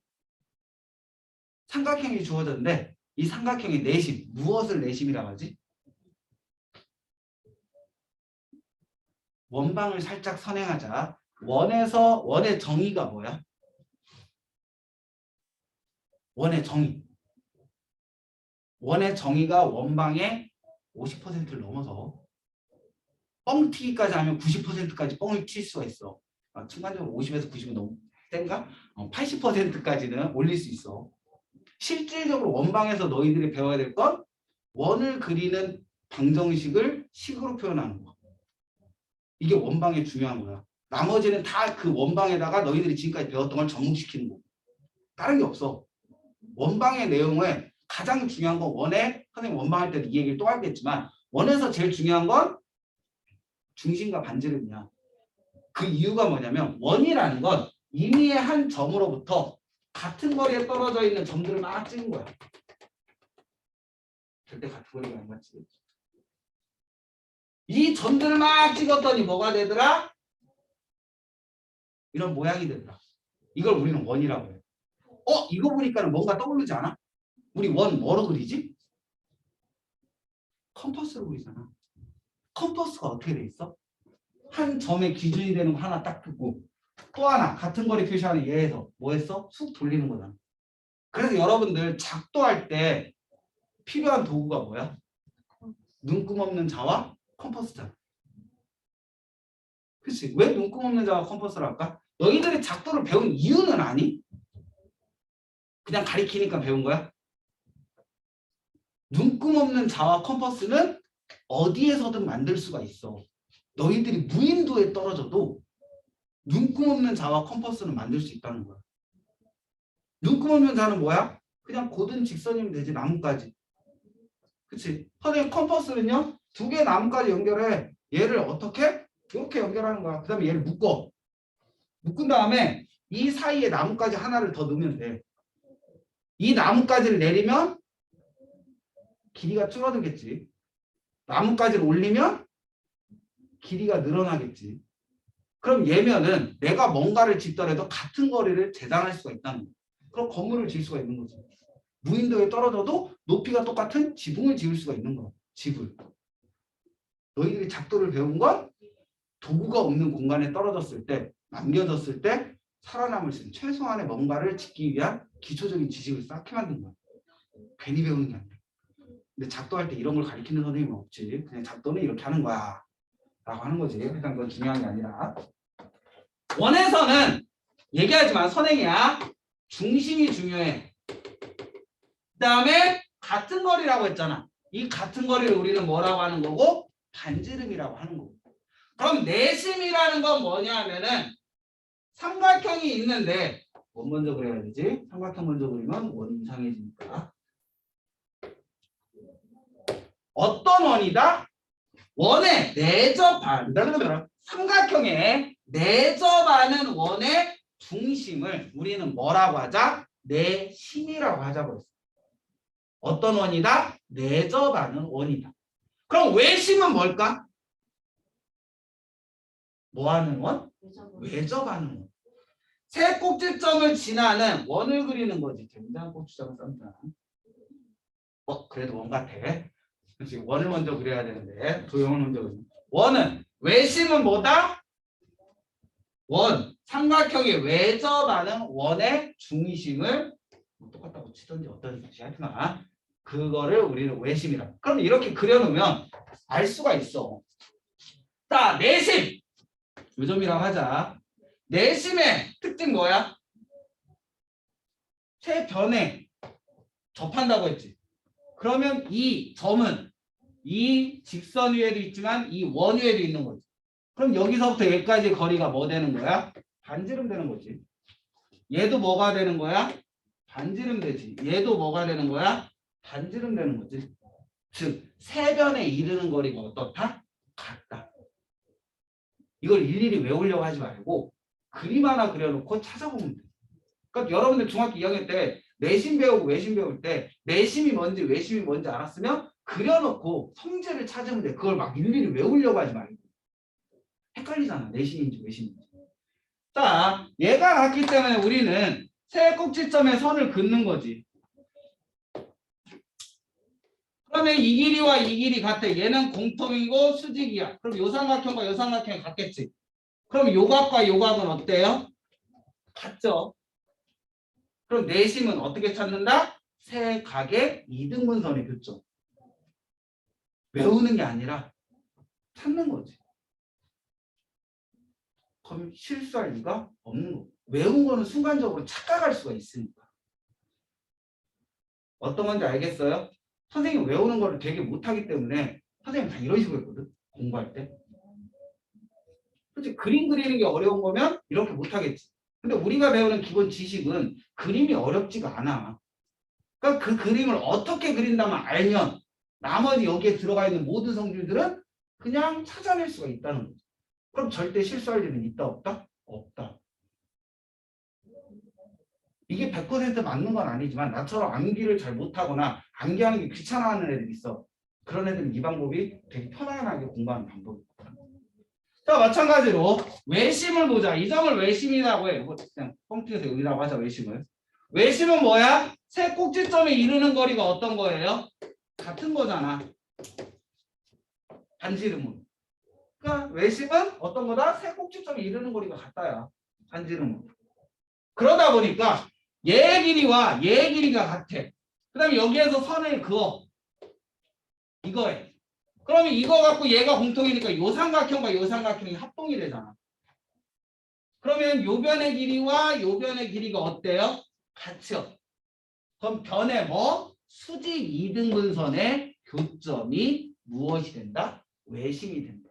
삼각형이 주어졌는데 이 삼각형의 내심, 무엇을 내심이라고 하지? 원방을 살짝 선행하자. 원의 정의가 뭐야? 원의 정의. 원의 정의가 원방의 50%를 넘어서 뻥튀기까지 하면 90%까지 뻥을 칠 수가 있어. 순간적으로 50에서 90은 너무 센가? 80%까지는 올릴 수 있어. 실질적으로 원방에서 너희들이 배워야 될 건 원을 그리는 방정식을 식으로 표현하는 거. 이게 원방에 중요한 거야. 나머지는 다 그 원방에다가 너희들이 지금까지 배웠던 걸 접목시키는 거. 다른 게 없어. 원방의 내용에 가장 중요한 건 원에, 선생님 원방 할 때도 이 얘기를 또 하겠지만 원에서 제일 중요한 건 중심과 반지름이야. 그 이유가 뭐냐면 원이라는 건 임의의 한 점으로부터 같은 거리에 떨어져 있는 점들을 막 찍은 거야. 절대 같은 거리가 안 맞지. 이 점들을 막 찍었더니 뭐가 되더라? 이런 모양이 되더라. 이걸 우리는 원이라고 해. 이거 보니까 뭔가 떠오르지 않아? 우리 원 뭐로 그리지? 컴퍼스로 그리잖아. 컴퍼스가 어떻게 돼 있어? 한 점의 기준이 되는 거 하나 딱 두고 또 하나 같은 거리 표시하는 얘에서 뭐 했어? 쑥 돌리는 거잖아. 그래서 여러분들 작도할 때 필요한 도구가 뭐야? 눈금 없는 자와 컴퍼스잖아. 그치? 왜 눈금 없는 자와 컴퍼스를 할까? 너희들이 작도를 배운 이유는 아니? 그냥 가리키니까 배운 거야? 눈금 없는 자와 컴퍼스는 어디에서든 만들 수가 있어. 너희들이 무인도에 떨어져도 눈금 없는 자와 컴퍼스는 만들 수 있다는 거야. 눈금 없는 자는 뭐야? 그냥 고든 직선이면 되지, 나뭇가지. 그치? 선생님 컴퍼스는요, 두 개의 나뭇가지 연결해. 얘를 어떻게? 이렇게 연결하는 거야. 그 다음에 얘를 묶어. 묶은 다음에 이 사이에 나뭇가지 하나를 더 넣으면 돼. 이 나뭇가지를 내리면 길이가 줄어들겠지. 나뭇가지를 올리면 길이가 늘어나겠지. 그럼 얘면은 내가 뭔가를 짓더라도 같은 거리를 재단할 수가 있다는 거야. 그럼 건물을 지을 수가 있는 거지. 무인도에 떨어져도 높이가 똑같은 지붕을 지을 수가 있는 거야. 집을. 너희들이 작도를 배운 건 도구가 없는 공간에 떨어졌을 때, 남겨졌을 때 살아남을 수 있는 최소한의 뭔가를 짓기 위한 기초적인 지식을 쌓게 만든 거야. 괜히 배우는 게 아니야. 근데 작도할 때 이런 걸 가르치는 선생님은 없지. 그냥 작도는 이렇게 하는 거야 라고 하는 거지. 일단 그건 중요한 게 아니라. 원에서는 얘기하지만 선행이야. 중심이 중요해. 그 다음에 같은 거리라고 했잖아. 이 같은 거리를 우리는 뭐라고 하는 거고? 반지름이라고 하는 거고. 그럼 내심이라는 건 뭐냐면은 삼각형이 있는데 원 먼저 그려야 되지. 삼각형 먼저 그리면 원이 이상해지니까. 어떤 원이다? 원에 내접한 삼각형에 내접하는 원의 중심을 우리는 뭐라고 하자? 내심이라고 하자고 했어. 어떤 원이다? 내접하는 원이다. 그럼 외심은 뭘까? 뭐 하는 원? 외접하는 원. 세 꼭지점을 지나는 원을 그리는 거지. 굉장히 고추장 쌈장. 그래도 원 같아. 지금 원을 먼저 그려야 되는데 도형을 먼저 그려. 원은 외심은 뭐다? 원. 삼각형이 외접하는 원의 중심을 똑같다고 치든지 어떤지 하여튼아 그거를 우리는 외심이라. 그럼 이렇게 그려놓으면 알 수가 있어. 자, 내심. 요점이라고 하자. 내심의 특징 뭐야? 세 변에 접한다고 했지. 그러면 이 점은 이 직선 위에도 있지만 이 원 위에도 있는 거지. 그럼 여기서부터 여기까지 거리가 뭐 되는 거야? 반지름 되는 거지. 얘도 뭐가 되는 거야? 반지름 되지. 얘도 뭐가 되는 거야? 반지름 되는 거지. 즉, 세 변에 이르는 거리가 어떻다? 같다. 이걸 일일이 외우려고 하지 말고 그림 하나 그려놓고 찾아보면 돼. 그러니까 여러분들 중학교 2학년 때 내심 배우고 외심 배울 때 내심이 뭔지 외심이 뭔지 알았으면 그려놓고 성질을 찾으면 돼. 그걸 막 일일이 외우려고 하지 말고. 헷갈리잖아. 내심인지 외심인지. 자, 얘가 같기 때문에 우리는 세 꼭지점에 선을 긋는 거지. 그러면 이 길이와 이 길이 같아. 얘는 공통이고 수직이야. 그럼 요 삼각형과 요 삼각형이 같겠지. 그럼 요 각과 요 각은 어때요? 같죠. 그럼 내심은 어떻게 찾는다? 세 각의 이등분선의 교점. 외우는 게 아니라 찾는 거지. 그럼 실수할 리가 없는 거. 외운 거는 순간적으로 착각할 수가 있으니까. 어떤 건지 알겠어요? 선생님 외우는 거를 되게 못하기 때문에 선생님 다 이런 식으로 했거든. 공부할 때. 그렇지. 그림 그리는 게 어려운 거면 이렇게 못하겠지. 근데 우리가 배우는 기본 지식은 그림이 어렵지가 않아. 그러니까 그 그림을 어떻게 그린다만 알면 나머지 여기에 들어가 있는 모든 성질들은 그냥 찾아낼 수가 있다는 거죠. 그럼 절대 실수할 일은 있다 없다? 없다. 이게 100% 맞는 건 아니지만 나처럼 암기를 잘 못하거나 암기하는 게 귀찮아하는 애들이 있어. 그런 애들은 이 방법이 되게 편안하게 공부하는 방법이야. 자, 마찬가지로 외심을 보자. 이 점을 외심이라고 해. 이거 그냥 뻥튀기해서 여기라고 하자. 외심을. 외심은 뭐야? 세 꼭지점에 이르는 거리가 어떤 거예요? 같은 거잖아. 반지름으로. 그러니까 외심은 어떤 거다? 세 꼭지점에 이르는 거리가 같다야. 반지름으로. 그러다 보니까 얘의 길이와 얘의 길이가 같아. 그 다음에 여기에서 선을 그어. 이거에. 그러면 이거 갖고 얘가 공통이니까 요 삼각형과 요 삼각형이 합동이 되잖아. 그러면 요 변의 길이와 요 변의 길이가 어때요? 같죠. 그럼 변의 뭐? 수직 이등분선의 교점이 무엇이 된다? 외심이 된다.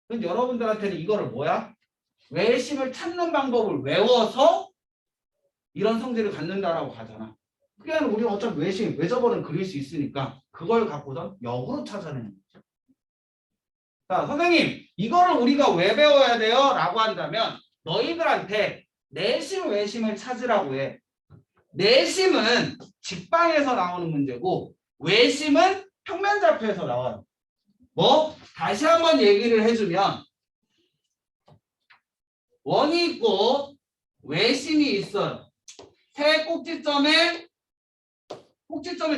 그럼 여러분들한테는 이거를 뭐야? 외심을 찾는 방법을 외워서 이런 성질을 갖는다라고 하잖아. 그게 아니라 우리는 어차피 외심, 외접어는 그릴 수 있으니까 그걸 갖고선 역으로 찾아내는 거죠. 자, 선생님, 이거를 우리가 왜 배워야 돼요? 라고 한다면 너희들한테 내심, 외심을 찾으라고 해. 내심은 직방에서 나오는 문제고 외심은 평면좌표에서 나와요. 뭐? 다시 한번 얘기를 해주면 원이 있고 외심이 있어요. 세 꼭지점을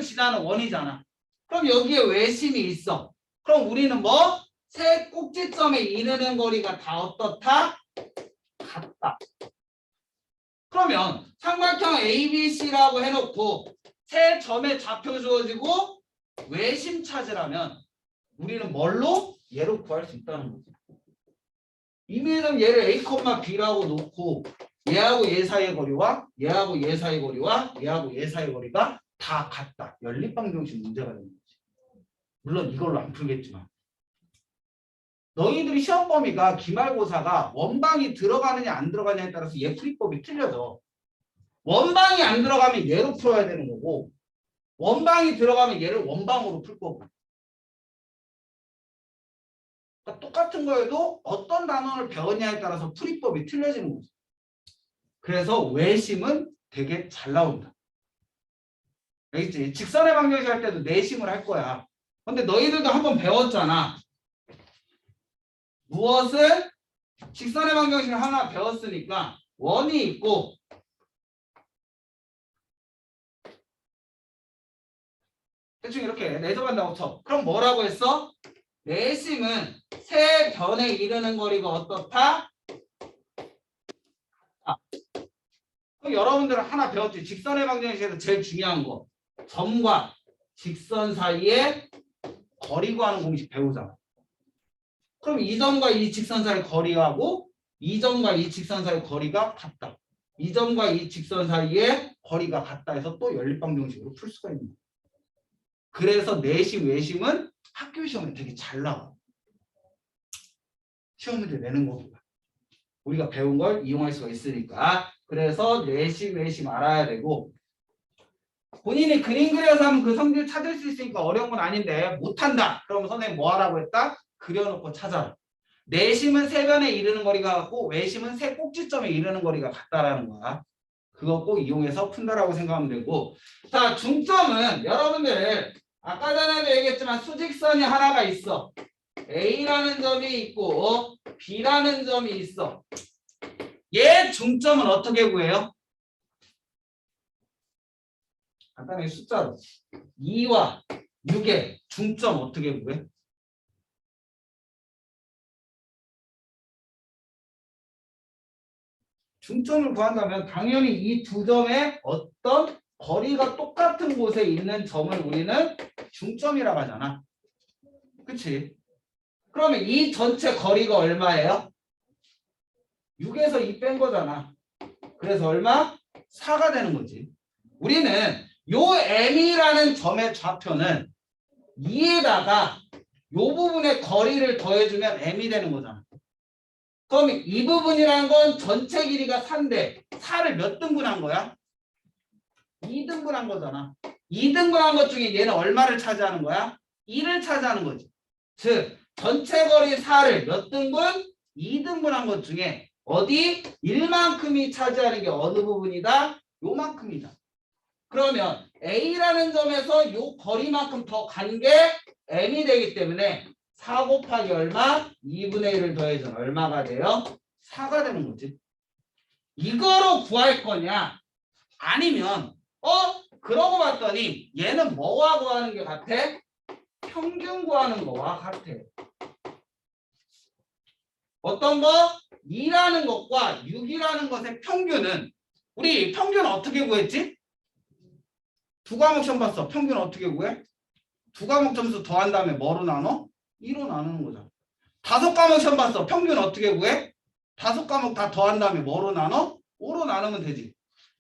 지나는 원이잖아. 그럼 여기에 외심이 있어. 그럼 우리는 뭐? 세 꼭지점에 이르는 거리가 다 어떻다? 같다. 그러면 삼각형 ABC라고 해놓고 세 점의 좌표 주어지고 외심 찾으라면 우리는 뭘로? 얘로 구할 수 있다는 거지. 이미는 얘를 A, B라고 놓고 얘하고 얘 사이의 거리와 얘하고 얘 사이의 거리와 얘하고 얘 사이의 거리가 다 같다. 연립방정식 문제가 되는 거지. 물론 이걸로 안 풀겠지만. 너희들이 시험 범위가 기말고사가 원방이 들어가느냐 안 들어가느냐에 따라서 얘 풀이법이 틀려져. 원방이 안 들어가면 얘로 풀어야 되는 거고 원방이 들어가면 얘를 원방으로 풀 거고. 그러니까 똑같은 거에도 어떤 단원을 배웠냐에 따라서 풀이법이 틀려지는 거죠. 그래서 외심은 되게 잘 나온다. 알겠지? 직선의 방정식 할 때도 내심을 할 거야. 근데 너희들도 한번 배웠잖아. 무엇을? 직선의 방정식을 하나 배웠으니까 원이 있고 대충 이렇게 내접한다고 쳐. 그럼 뭐라고 했어? 내심은 세 변에 이르는 거리가 어떻다? 그럼 여러분들은 하나 배웠지. 직선의 방정식에서 제일 중요한 거. 점과 직선 사이의 거리 구하는 공식 배우자. 그럼 이 점과 이 직선 사이의 거리하고 이 점과 이 직선 사이의 거리가 같다. 이 점과 이 직선 사이의 거리가 같다 해서 또 연립방정식으로 풀 수가 있는 거야. 그래서 내심, 외심은 학교 시험에 되게 잘 나와. 시험 문제 내는 것보다. 우리가 배운 걸 이용할 수가 있으니까. 그래서 내심, 외심 알아야 되고 본인이 그림 그려서 하면 그 성질 찾을 수 있으니까 어려운 건 아닌데 못한다. 그러면 선생님 뭐 하라고 했다? 그려놓고 찾아라. 내심은 세 변에 이르는 거리가 같고 외심은 세 꼭지점에 이르는 거리가 같다라는 거야. 그거 꼭 이용해서 푼다라고 생각하면 되고. 자, 중점은 여러분들 아까 전에도 얘기했지만 수직선이 하나가 있어. A라는 점이 있고 B라는 점이 있어. 얘 중점은 어떻게 구해요? 간단하게 숫자로 2와 6의 중점 어떻게 구해? 중점을 구한다면 당연히 이 두 점의 어떤 거리가 똑같은 곳에 있는 점을 우리는 중점이라고 하잖아. 그치? 그러면 이 전체 거리가 얼마예요? 6에서 2 뺀 거잖아. 그래서 얼마? 4가 되는 거지. 우리는 요 M이라는 점의 좌표는 2에다가 요 부분의 거리를 더해주면 M이 되는 거잖아. 그럼 이 부분이란 건 전체 길이가 4인데 4를 몇 등분한 거야? 2등분한 거잖아. 2등분한 것 중에 얘는 얼마를 차지하는 거야? 2를 차지하는 거지. 즉 전체 거리 4를 몇 등분? 2등분한 것 중에 어디? 1만큼이 차지하는 게 어느 부분이다? 요만큼이다. 그러면 A라는 점에서 요 거리만큼 더 간 게 M이 되기 때문에 4 곱하기 얼마? 2분의 1을 더해서 얼마가 돼요? 4가 되는 거지. 이거로 구할 거냐? 아니면 그러고 봤더니 얘는 뭐와 구하는 게 같아? 평균 구하는 거와 같아. 어떤 거? 2라는 것과 6이라는 것의 평균은 우리 평균 어떻게 구했지? 두 과목 시험 봤어. 평균 어떻게 구해? 두 과목 점수 더한 다음에 뭐로 나눠? 2로 나누는 거잖아. 5과목 시험 봤어. 평균 어떻게 구해? 5과목 다 더한 다음에 뭐로 나눠? 5로 나누면 되지.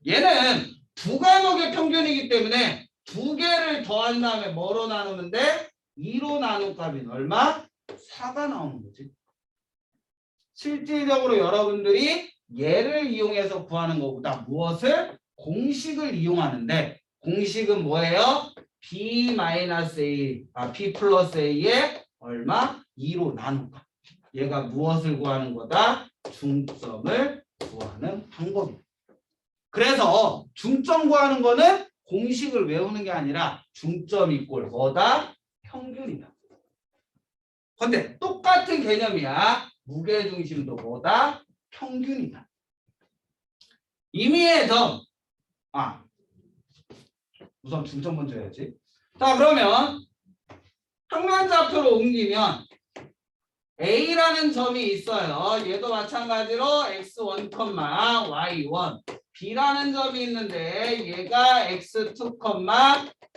얘는 두 과목의 평균이기 때문에 두 개를 더한 다음에 뭐로 나누면 돼? 2로 나눈 값이 얼마? 4가 나오는 거지. 실질적으로 여러분들이 얘를 이용해서 구하는 것보다 무엇을? 공식을 이용하는데 공식은 뭐예요? B-A, B 플러스 A에 얼마? 2로 나누다. 얘가 무엇을 구하는 거다? 중점을 구하는 방법이다. 그래서 중점 구하는 거는 공식을 외우는 게 아니라 중점 이꼴 뭐다? 평균이다. 근데 똑같은 개념이야. 무게중심도 뭐다? 평균이다. 임의의 점. 우선 중점 먼저 해야지. 자, 그러면 평면좌표로 옮기면 A라는 점이 있어요. 얘도 마찬가지로 x1, y1. B라는 점이 있는데 얘가 x2,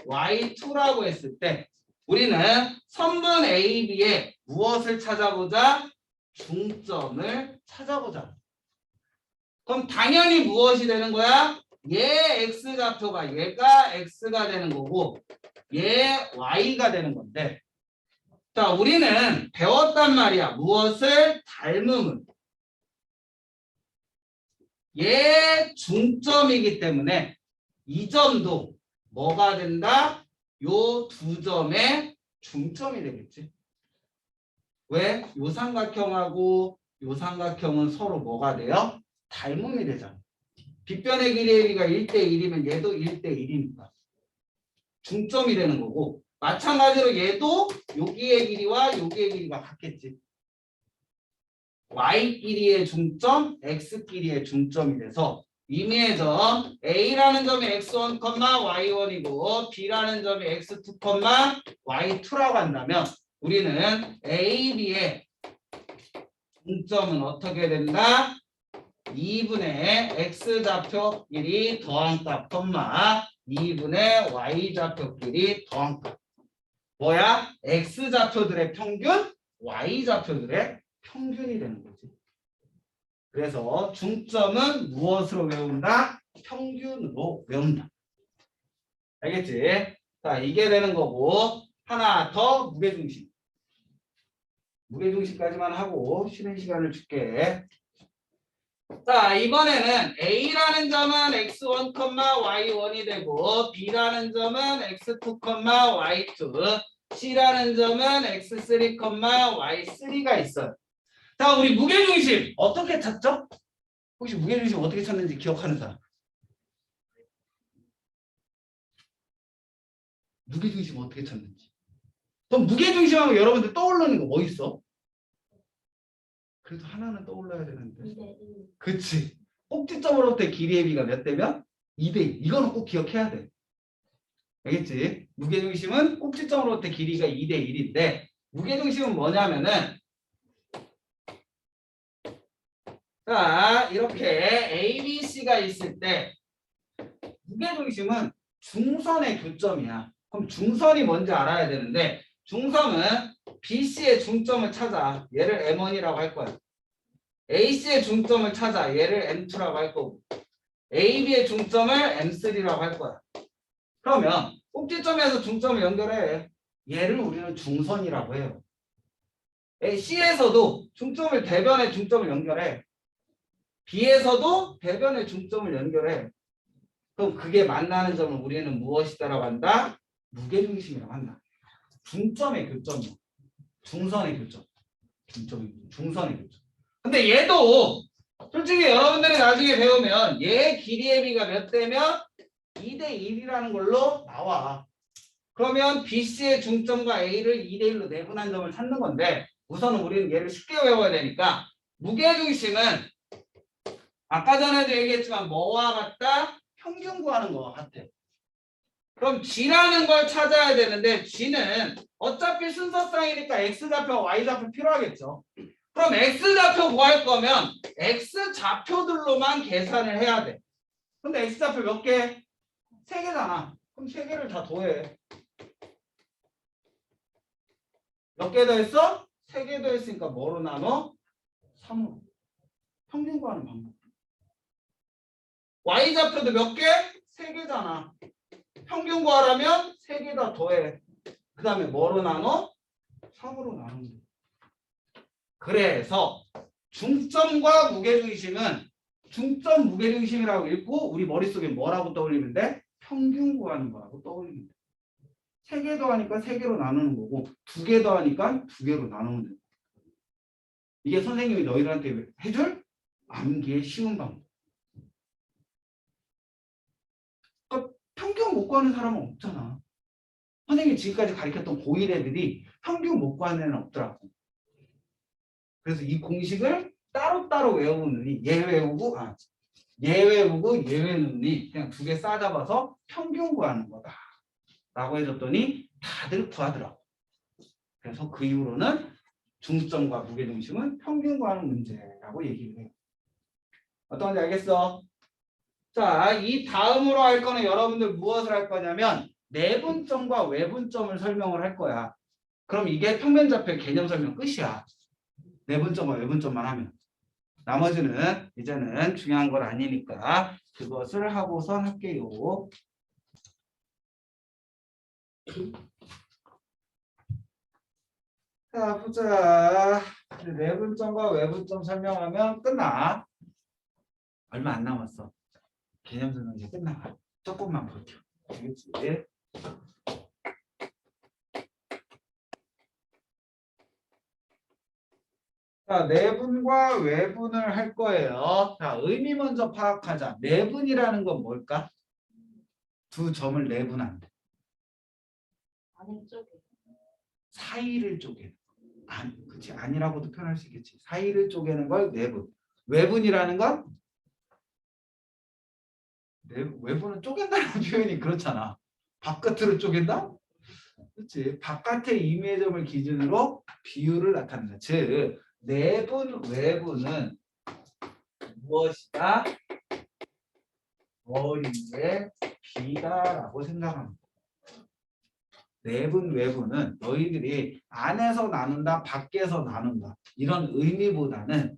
y2라고 했을 때 우리는 선분 AB에 무엇을 찾아보자? 중점을 찾아보자. 그럼 당연히 무엇이 되는 거야? 얘 x좌표가 얘가 x가 되는 거고 얘 y가 되는 건데 자 우리는 배웠단 말이야. 무엇을? 닮음을. 얘 중점이기 때문에 이 점도 뭐가 된다? 요 두 점의 중점이 되겠지. 왜? 요 삼각형하고 요 삼각형은 서로 뭐가 돼요? 닮음이 되잖아. 빗변의 길이의 비가 1:1이면 얘도 1:1이니까 중점이 되는 거고 마찬가지로 얘도 여기의 길이와 여기의 길이가 같겠지. y 길이의 중점, x 길이의 중점이 돼서 임의의 점 A라는 점이 x1, y1이고 B라는 점이 x2, y2라고 한다면 우리는 A, B의 중점은 어떻게 된다? 2분의 x좌표끼리 더한 값, 2분의 y좌표끼리 더한 값. 뭐야? x좌표들의 평균, y좌표들의 평균이 되는 거지. 그래서 중점은 무엇으로 외운다? 평균으로 외운다. 알겠지? 자, 이게 되는 거고 하나 더 무게중심. 무게중심까지만 하고 쉬는 시간을 줄게. 자, 이번에는 A라는 점은 x1, y1이 되고 B라는 점은 x2, y2 C라는 점은 x3, y3가 있어요. 자, 우리 무게중심 어떻게 찾죠? 혹시 무게중심 어떻게 찾는지 기억하는 사람? 무게중심 어떻게 찾는지. 그럼 무게중심하면 여러분들 떠오르는 거 뭐 있어? 그래도 하나는 떠올라야 되는데. 2대1. 그치. 꼭지점으로부터의 길이의 비가 몇 대면? 2대1. 이거는 꼭 기억해야 돼. 알겠지? 무게중심은 꼭지점으로부터의 길이가 2대1인데 무게중심은 뭐냐면은 자 이렇게 A, B, C가 있을 때 무게중심은 중선의 교점이야. 그럼 중선이 뭔지 알아야 되는데 중선은 BC의 중점을 찾아. 얘를 M1이라고 할 거야. AC의 중점을 찾아. 얘를 M2라고 할 거고 AB의 중점을 M3라고 할 거야. 그러면 꼭지점에서 중점을 연결해. 얘를 우리는 중선이라고 해요. C에서도 중점을 대변의 중점을 연결해. B에서도 대변의 중점을 연결해. 그럼 그게 만나는 점을 우리는 무엇이다라고 한다? 무게중심이라고 한다. 중점의 교점이야. 중선의 교점. 중선의 교점. 근데 얘도 솔직히 여러분들이 나중에 배우면 얘 길이의 비가 몇 대면 2대1이라는 걸로 나와. 그러면 BC의 중점과 A를 2대1로 내분한 점을 찾는 건데 우선은 우리는 얘를 쉽게 외워야 되니까 무게중심은 아까 전에도 얘기했지만 뭐와 같다? 평균 구하는 거와 같아. 그럼 G라는 걸 찾아야 되는데 G는 어차피 순서쌍이니까 X좌표, Y좌표 필요하겠죠. 그럼 X좌표 구할 거면 X좌표들로만 계산을 해야 돼. 근데 X좌표 몇 개? 3개잖아. 그럼 3개를 다 더해. 몇 개 더했어? 3개 더했으니까 뭐로 나눠? 3으로. 평균 구하는 방법. Y좌표도 몇 개? 3개잖아. 평균 구하려면 3개 다 더해. 그 다음에 뭐로 나눠? 3으로 나누면 돼. 그래서 중점과 무게중심은 중점 무게중심이라고 읽고 우리 머릿속에 뭐라고 떠올리면 돼? 평균 구하는 거라고 떠올리면 돼. 3개 더하니까 3개로 나누는 거고 2개 더하니까 2개로 나누면 돼. 이게 선생님이 너희들한테 해줄 암기의 쉬운 방법. 그러니까 평균 못 구하는 사람은 없잖아. 선생님이 지금까지 가르쳤던 고1 애들이 평균 못 구하는 애는 없더라고. 그래서 이 공식을 따로따로 외우느니 얘 외우고 얘 외우고 얘 외우느니 그냥 2개 싸잡아서 평균 구하는 거다 라고 해줬더니 다들 구하더라고. 그래서 그 이후로는 중점과 무게중심은 평균 구하는 문제라고 얘기를 해요. 어떤지 알겠어? 자, 이 다음으로 할 거는 여러분들 무엇을 할 거냐면 내분점과 외분점을 설명을 할 거야. 그럼 이게 평면좌표 개념 설명 끝이야. 내분점과 외분점만 하면. 나머지는 이제는 중요한 건 아니니까 그것을 하고선 할게요. 자, 보자. 내분점과 외분점 설명하면 끝나. 얼마 안 남았어. 개념 설명 이제 끝나. 조금만 버텨. 알겠지? 자, 내분과 외분을 할 거예요. 자, 의미 먼저 파악하자. 내분이라는 건 뭘까? 두 점을 내분한다. 아래쪽에. 사이를 쪼개는. 그치? 아니라고도 표현할 수 있겠지. 사이를 쪼개는 걸 내분. 외분이라는 건 외부는 쪼갠다는 표현이 그렇잖아. 바깥으로 쪼갠다? 그렇지. 바깥의 임의점을 기준으로 비율을 나타낸다. 즉 내분, 외분은 무엇이다? 거리의 비다라고 생각합니다. 내분, 외분은 너희들이 안에서 나눈다, 밖에서 나눈다 이런 의미보다는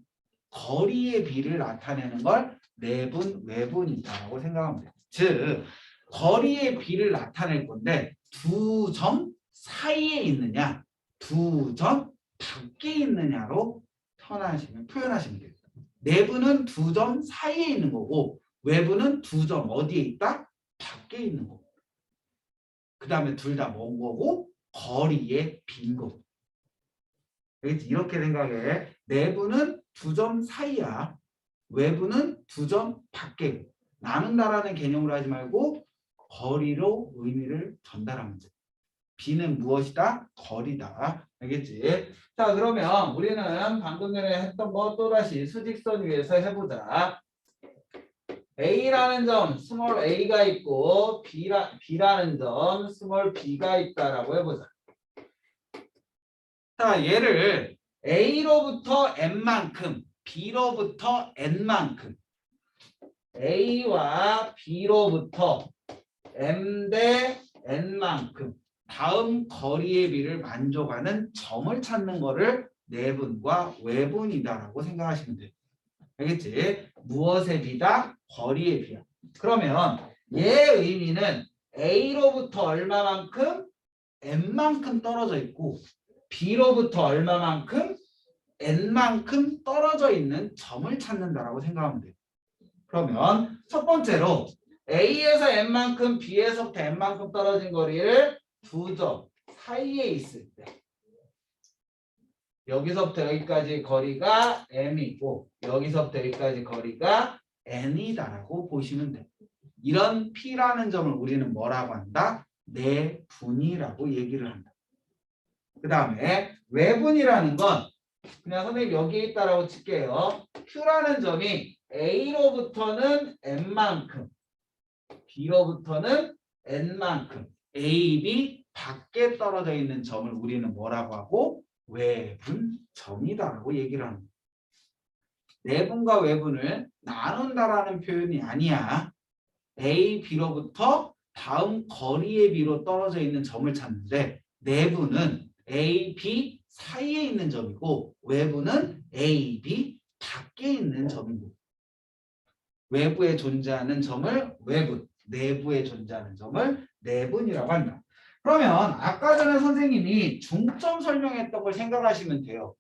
거리의 비를 나타내는 걸 내분, 외분이다라고 생각합니다. 즉 거리의 비를 나타낼 건데 두 점 사이에 있느냐, 두 점 밖에 있느냐로 표현하시면 돼요. 내분은 두 점 사이에 있는 거고 외분은 두 점 어디에 있다? 밖에 있는 거고. 그 다음에 둘 다 먼 거고 거리의 빈 거. 이렇게 생각해. 내분은 두 점 사이야. 외부는 두 점 밖에. 나눈다라는 개념으로 하지 말고 거리로 의미를 전달하면 돼. b는 무엇이다? 거리다. 알겠지? 자, 그러면 우리는 방금 전에 했던 거 또다시 수직선 위에서 해보자. A라는 점 스몰 a가 있고 B라는 점 스몰 b가 있다라고 해보자. 자, 얘를 A로부터 N만큼 B로부터 N만큼 A와 B로부터 M 대 N만큼 다음 거리의 비를 만족하는 점을 찾는 거를 내분과 외분이다라고 생각하시면 돼요. 알겠지? 무엇의 비다? 거리의 비야. 그러면 얘의 의미는 A로부터 얼마만큼? N만큼 떨어져 있고 B로부터 얼마만큼? N만큼 떨어져 있는 점을 찾는다라고 생각하면 돼요. 그러면 첫 번째로 A에서 N만큼 B에서부터 N만큼 떨어진 거리를 두 점 사이에 있을 때 여기서부터 여기까지 거리가 M이고 여기서부터 여기까지 거리가 N이다라고 보시면 돼요. 이런 P라는 점을 우리는 뭐라고 한다? 내분이라고 얘기를 한다. 그 다음에 외분이라는 건 그냥 선생님 여기에 있다라고 칠게요. Q라는 점이 A로부터는 N만큼 B로부터는 N만큼 A, B 밖에 떨어져 있는 점을 우리는 뭐라고 하고? 외분점이다라고 얘기를 합니다. 내분과 외분을 나눈다라는 표현이 아니야. A, B로부터 다음 거리의 B로 떨어져 있는 점을 찾는데 내분은 A, B 사이에 있는 점이고 외분은 A, B 밖에 있는 점이고 외부에 존재하는 점을 외분, 내부에 존재하는 점을 내분이라고 한다. 그러면 아까 전에 선생님이 중점 설명했던 걸 생각하시면 돼요.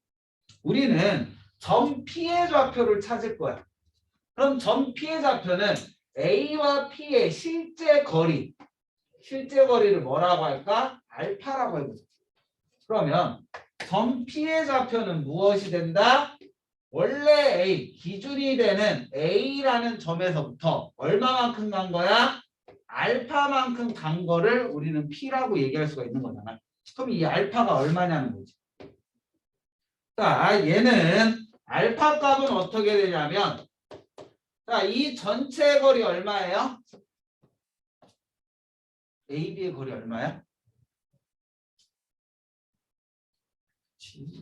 우리는 점 P의 좌표를 찾을 거야. 그럼 점 P의 좌표는 A와 P의 실제 거리를 뭐라고 할까? 알파라고 해보자. 그러면 점 P의 좌표는 무엇이 된다? 원래 A, 기준이 되는 A라는 점에서부터 얼마만큼 간 거야? 알파만큼 간 거를 우리는 P라고 얘기할 수가 있는 거잖아. 그럼 이 알파가 얼마냐는 거지. 자, 얘는 알파 값은 어떻게 되냐면 자, 이 전체 거리 얼마예요? AB의 거리 얼마야?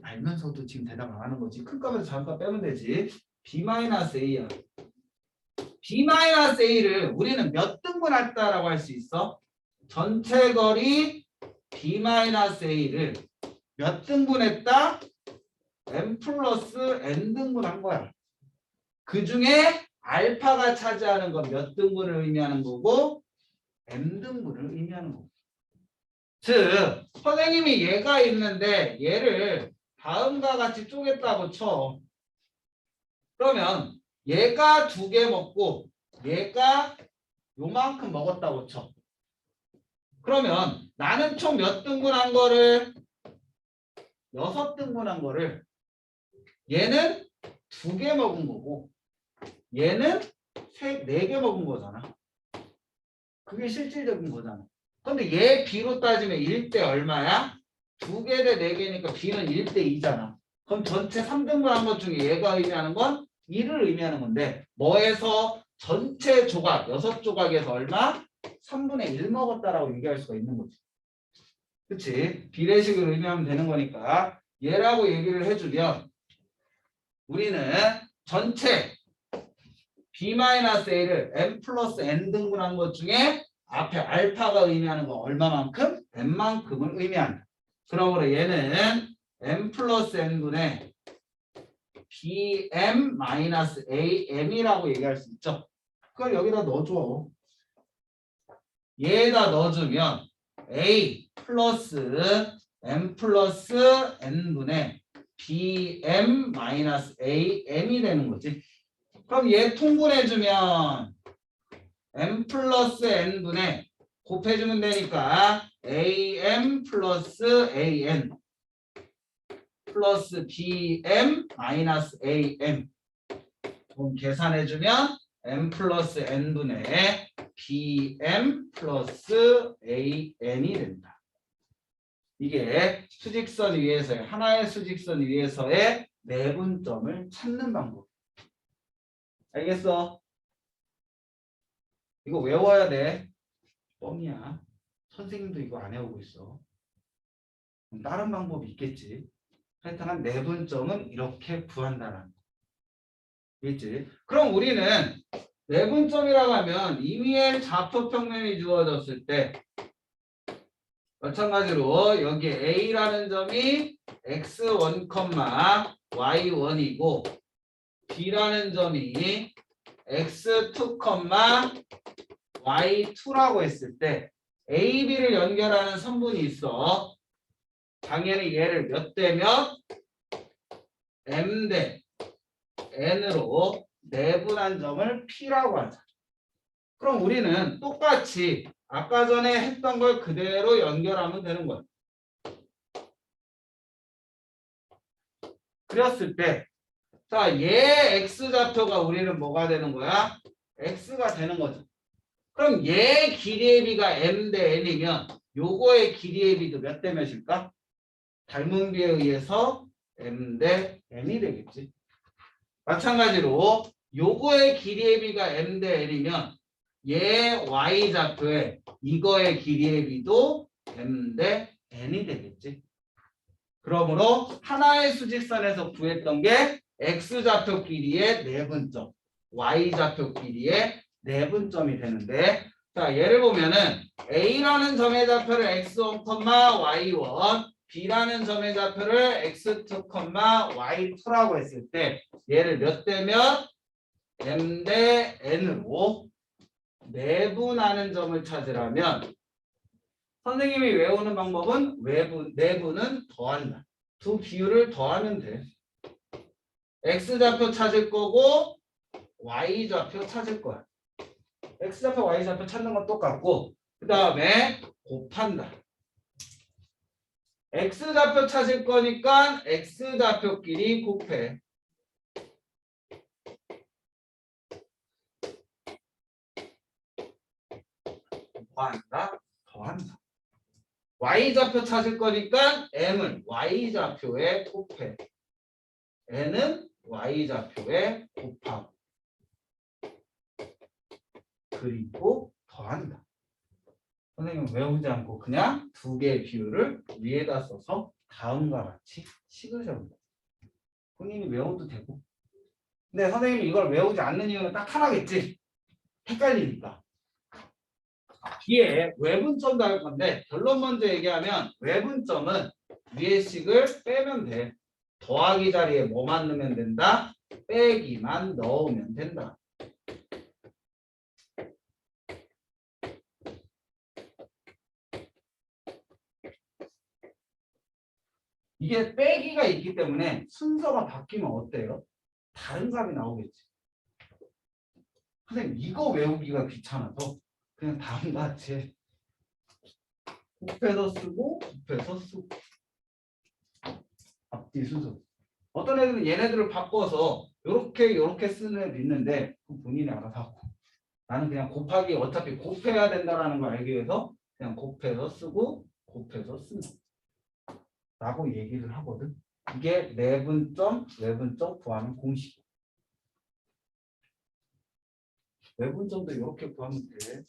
알면서도 지금 대답 안 하는 거지. 큰 값에서 작은 값 빼면 되지. B-A야. B-A를 우리는 몇 등분했다라고 할 수 있어? 전체 거리 B-A를 몇 등분했다? M 플러스 N 등분한 거야. 그 중에 알파가 차지하는 건 몇 등분을 의미하는 거고 M 등분을 의미하는 거고. 즉 선생님이 얘가 있는데 얘를 다음과 같이 쪼갰다고 쳐. 그러면 얘가 2개 먹고 얘가 요만큼 먹었다고 쳐. 그러면 나는 총 몇 등분한 거를 6등분한 거를 얘는 2개 먹은 거고 얘는 4개 먹은 거잖아. 그게 실질적인 거잖아. 근데 얘 B로 따지면 1대 얼마야? 2개 대 4개니까 B는 1대 2잖아. 그럼 전체 3등분한 것 중에 얘가 의미하는 건 1을 의미하는 건데 뭐에서 전체 조각 6조각에서 얼마? 3분의 1 먹었다라고 얘기할 수가 있는 거지. 그치? 비례식을 의미하면 되는 거니까 얘라고 얘기를 해주면 우리는 전체 B-A를 M 플러스 N 등분한 것 중에 앞에 알파가 의미하는 건 얼마만큼? N만큼을 의미한다. 그러므로 얘는 M 플러스 N분의 BM 마이너스 AM이라고 얘기할 수 있죠. 그걸 여기다 넣어줘. 얘에다 넣어주면 A 플러스 M 플러스 N분의 BM 마이너스 AM이 되는 거지. 그럼 얘 통분해주면 M 플러스 N분의 곱해주면 되니까 AM 플러스 AN 플러스 BM 마이너스 AM 그럼 계산해주면 M 플러스 N분의 BM 플러스 AN이 된다. 이게 수직선 위에서의 하나의 수직선 위에서의 내분점을 찾는 방법. 알겠어? 이거 외워야 돼. 뻥이야. 선생님도 이거 안 해오고 있어. 다른 방법이 있겠지. 하여튼 내분점은 이렇게 구한다는 거. 있지? 그럼 우리는 내분점이라고 하면 임의의 좌표평면이 주어졌을 때 마찬가지로 여기 A라는 점이 x1, y1이고 B라는 점이 x2, y2라고 했을 때 A, B를 연결하는 선분이 있어. 당연히 얘를 몇 대 몇? M 대 N으로 내분한 점을 P라고 하자. 그럼 우리는 똑같이 아까 전에 했던 걸 그대로 연결하면 되는 거야. 그렸을 때, 자, 얘 X좌표가 우리는 뭐가 되는 거야? X가 되는 거죠. 그럼 얘 길이의 B가 M 대 N이면 요거의 길이의 B도 몇 대 몇일까? 닮은 비에 의해서 M 대 N이 되겠지. 마찬가지로 요거의 길이의 B가 M 대 N이면 얘 Y좌표에 이거의 길이의 B도 M 대 N이 되겠지. 그러므로 하나의 수직선에서 구했던 게 X좌표 길이의 내분점, Y좌표 길이의 내분점이 되는데, 자, 예를 보면은 A라는 점의 좌표를 X1, Y1, B라는 점의 좌표를 X2, Y2라고 했을 때 얘를 몇 대 몇? M 대 N으로 내분하는 점을 찾으려면 선생님이 외우는 방법은 내분은 더한다. 두 비율을 더하면 돼. X좌표 찾을 거고 Y좌표 찾을 거야. X좌표, Y좌표 찾는 건 똑같고 그 다음에 곱한다. X좌표 찾을 거니까 X좌표끼리 곱해. 곱한다, 더한다. Y좌표 찾을 거니까 M을 Y좌표에 곱해. N은 Y좌표에 곱하고 그리고 더한다. 선생님은 외우지 않고 그냥 두 개의 비율을 위에다 써서 다음과 같이 식을 세운다. 본인이 외워도 되고. 근데 선생님이 이걸 외우지 않는 이유는 딱 하나겠지. 헷갈리니까. 뒤에 외분점도 할 건데 결론 먼저 얘기하면 외분점은 위에 식을 빼면 돼. 더하기 자리에 뭐만 넣으면 된다? 빼기만 넣으면 된다. 이게 빼기가 있기 때문에 순서가 바뀌면 어때요? 다른 값이 나오겠지. 선생님 이거 외우기가 귀찮아서 그냥 다음과 같이 곱해서 쓰고 곱해서 쓰고 앞뒤 순서. 어떤 애들은 얘네들을 바꿔서 요렇게 쓰는 애도 있는데 본인이 알아서 하고 나는 그냥 곱하기 어차피 곱해야 된다라는 걸 알기 위해서 그냥 곱해서 쓰고 곱해서 쓴다 라고 얘기를 하거든. 이게 내분점, 외분점 구하는 공식. 외분점도 이렇게 구하면 돼.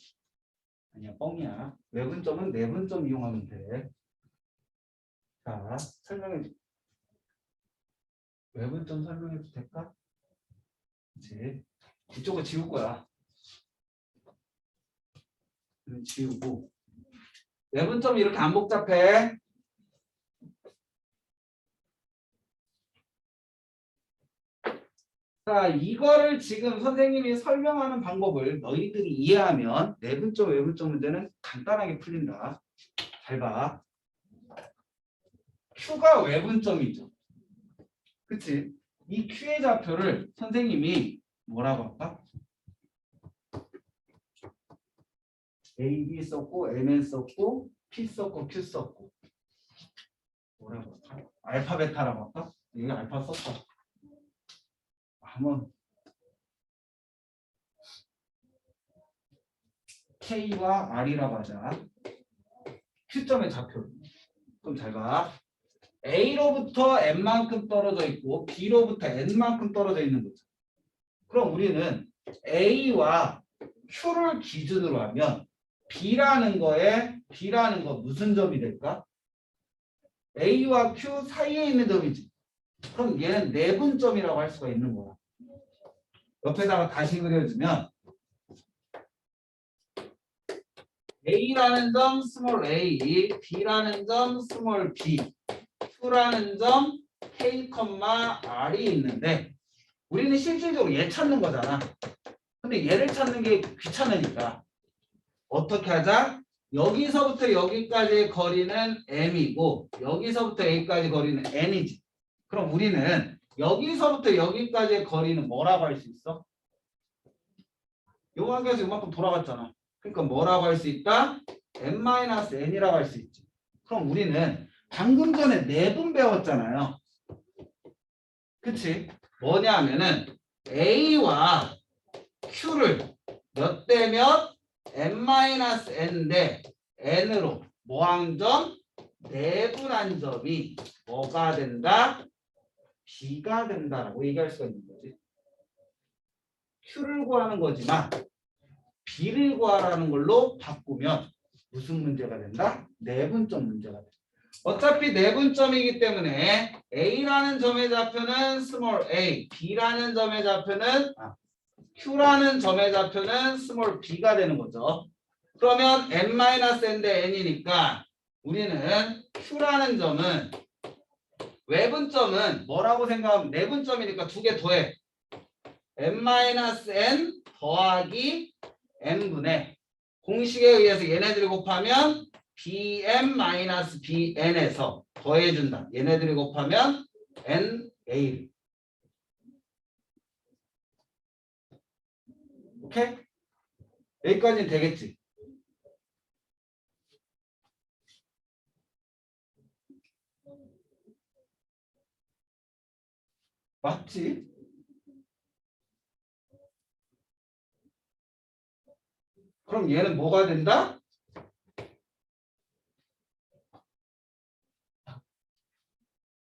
아니야, 뻥이야. 외분점은 내분점 이용하면 돼. 자, 설명해. 외분점 설명해도 될까? 그치. 이쪽은 지울 거야. 지우고. 외분점이 이렇게 안 복잡해. 자, 이거를 지금 선생님이 설명하는 방법을 너희들이 이해하면 내분점, 외분점 문제는 간단하게 풀린다. 잘 봐. Q가 외분점이죠. 그치? 이 Q의 좌표를 선생님이 뭐라고 할까? A, B 썼고, MN 썼고, P 썼고, Q 썼고. 뭐라고 할까? 알파, 베타라고 할까? 여기 알파 썼다. 한번 K와 R이라고 하자. Q점의 좌표. 그럼 잘 봐. A로부터 N만큼 떨어져 있고 B로부터 N만큼 떨어져 있는 거죠. 그럼 우리는 A와 Q를 기준으로 하면 B라는 거 무슨 점이 될까? A와 Q 사이에 있는 점이지. 그럼 얘는 내분점이라고 할 수가 있는 거야. 옆에다가 다시 그려주면 A라는 점 스몰 a, B라는 점 스몰 b, Q라는 점 K, R이 있는데 우리는 실질적으로 얘 찾는 거잖아. 근데 얘를 찾는 게 귀찮으니까 어떻게 하자? 여기서부터 여기까지의 거리는 m이고 여기서부터 여기까지 거리는 n이지. 그럼 우리는 여기서부터 여기까지의 거리는 뭐라고 할 수 있어? 요 관계에서 이만큼 돌아갔잖아. 그러니까 뭐라고 할 수 있다? n-n이라고 할 수 있지. 그럼 우리는 방금 전에 내분 배웠잖아요. 그치? 뭐냐면은 A와 Q를 몇 대 몇? n-n인데 n으로 뭐한 점? 내분한 점이 뭐가 된다? B가 된다라고 얘기할 수가 있는 거지. Q를 구하는 거지만 B를 구하라는 걸로 바꾸면 무슨 문제가 된다? 내분점 문제가 된다. 어차피 내분점이기 때문에 A라는 점의 좌표는 스몰 a, B라는 점의 좌표는 Q라는 점의 좌표는 스몰 b가 되는 거죠. 그러면 n-n 대 n이니까 우리는 Q라는 점은 외분점은 뭐라고 생각하면 내분점이니까 두 개 더해. n-n 더하기 n분의 공식에 의해서 얘네들이 곱하면 bm-bn에서 더해준다. 얘네들이 곱하면 na. 오케이? 여기까지는 되겠지? 맞지? 그럼 얘는 뭐가 된다?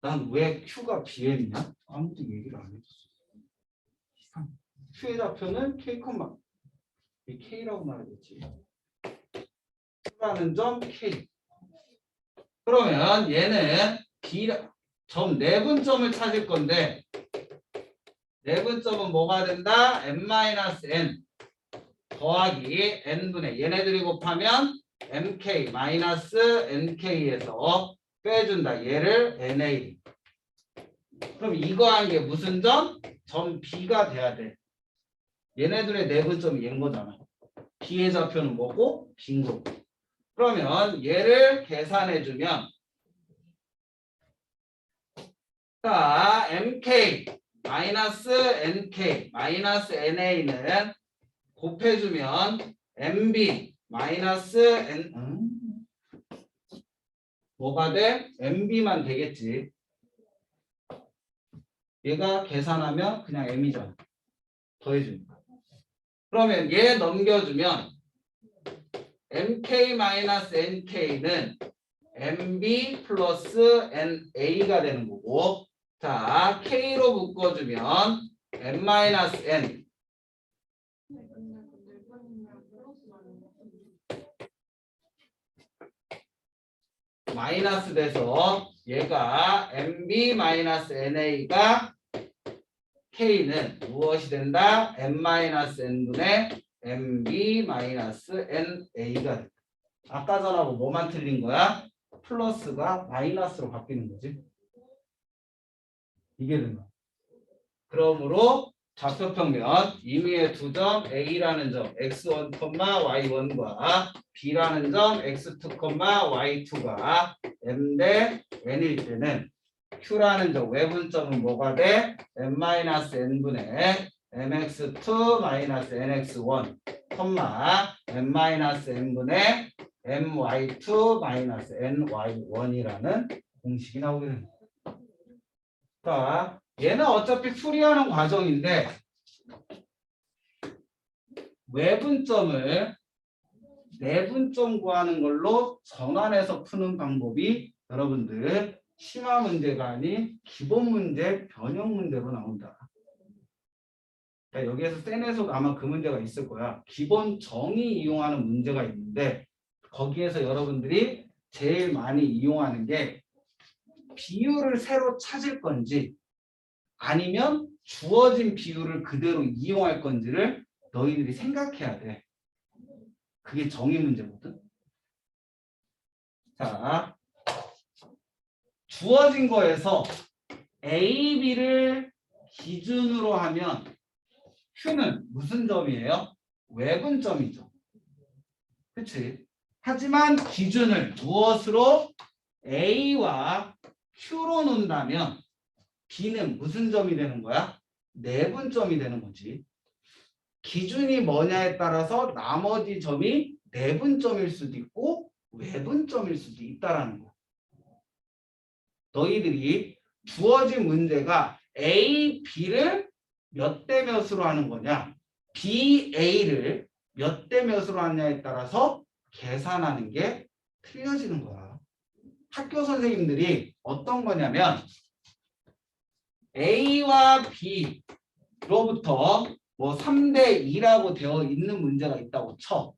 난 왜 Q가 BM이냐? 아무도 얘기를 안 해줬어. Q의 좌표는 K, 이 K라고 말하겠지. Q라는 점 K. 그러면 얘는 점 내분점을 찾을 건데 내분점은 뭐가 된다? n-n 더하기 n분의 얘네들이 곱하면 mk-nk에서 빼준다. 얘를 na. 그럼 이거 한 게 무슨 점? 점 B가 돼야 돼. 얘네들의 내분점이 얘인 거잖아. B의 좌표는 뭐고? B인 거고. 그러면 얘를 계산해주면 자, mk nk na는 곱해주면 mb n 뭐가 돼? mb만 되겠지. 얘가 계산하면 그냥 m이잖아. 더해줍니다. 그러면 얘 넘겨주면 mk-nk는 mb 플러스 na가 되는 거고 자 k로 묶어주면 n-n 마이너스 돼서 얘가 mb-na가 k는 무엇이 된다? n-n분의 mb-na가 된다. 아까 전하고 뭐만 틀린 거야? 플러스가 마이너스로 바뀌는 거지. 이게 된다. 그러므로 좌표평면 임의의 두 점 A라는 점 x1, y1과 B라는 점 x2, y2가 m 대 n일 때는 Q라는 점 외분점은 뭐가 돼? n-n분의 mx2-nx1, n-n분의 my2-ny1이라는 공식이 나오게 됩니다. 자, 얘는 어차피 풀이하는 과정인데 외분점을 내분점 구하는 걸로 전환해서 푸는 방법이 여러분들 심화 문제가 아닌 기본 문제, 변형 문제로 나온다. 그러니까 여기에서 센에서도 아마 그 문제가 있을 거야. 기본 정의 이용하는 문제가 있는데 거기에서 여러분들이 제일 많이 이용하는 게 비율을 새로 찾을 건지 아니면 주어진 비율을 그대로 이용할 건지를 너희들이 생각해야 돼. 그게 정의 문제거든. 자, 주어진 거에서 A, B를 기준으로 하면 Q는 무슨 점이에요? 외분점이죠. 그치? 하지만 기준을 무엇으로? A와 Q로 놓는다면 B는 무슨 점이 되는 거야? 내분점이 되는 거지. 기준이 뭐냐에 따라서 나머지 점이 내분점일 수도 있고 외분점일 수도 있다라는 거야. 너희들이 주어진 문제가 A, B를 몇 대 몇으로 하는 거냐? B, A를 몇 대 몇으로 하느냐에 따라서 계산하는 게 틀려지는 거야. 학교 선생님들이 어떤 거냐면 A와 B로부터 뭐 3대 2라고 되어 있는 문제가 있다고 쳐.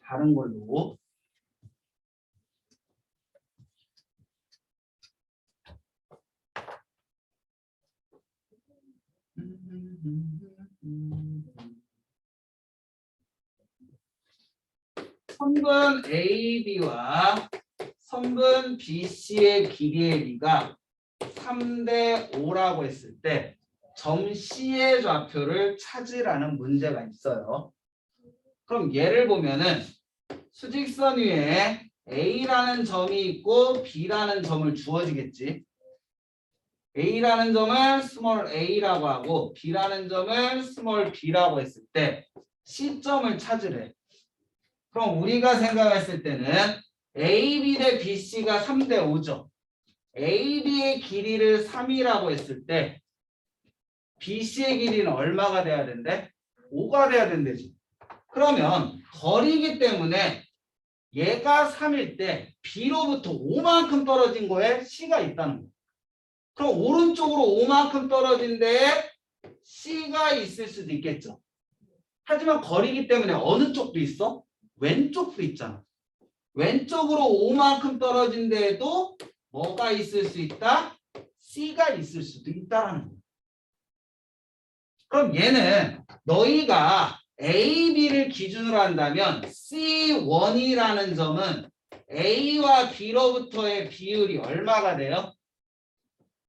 다른 걸로. 선분 AB와 선분 BC의 길이의 비가 3대 5라고 했을 때 점 C의 좌표를 찾으라는 문제가 있어요. 그럼 얘를 보면은 수직선 위에 A라는 점이 있고 B라는 점을 주어지겠지. A라는 점을 스몰 a라고 하고 B라는 점을 스몰 b라고 했을 때 C점을 찾으래. 그럼 우리가 생각했을 때는 AB 대 BC가 3대 5죠. AB의 길이를 3이라고 했을 때 BC의 길이는 얼마가 돼야 된대? 5가 돼야 된대지. 그러면 거리이기 때문에 얘가 3일 때 B로부터 5만큼 떨어진 거에 C가 있다는 거야. 그럼 오른쪽으로 5만큼 떨어진 데에 C가 있을 수도 있겠죠. 하지만 거리이기 때문에 어느 쪽도 있어? 왼쪽도 있잖아. 왼쪽으로 5만큼 떨어진 데에도 뭐가 있을 수 있다? C가 있을 수도 있다라는 거야. 그럼 얘는 너희가 A, B를 기준으로 한다면 C1이라는 점은 A와 B로부터의 비율이 얼마가 돼요?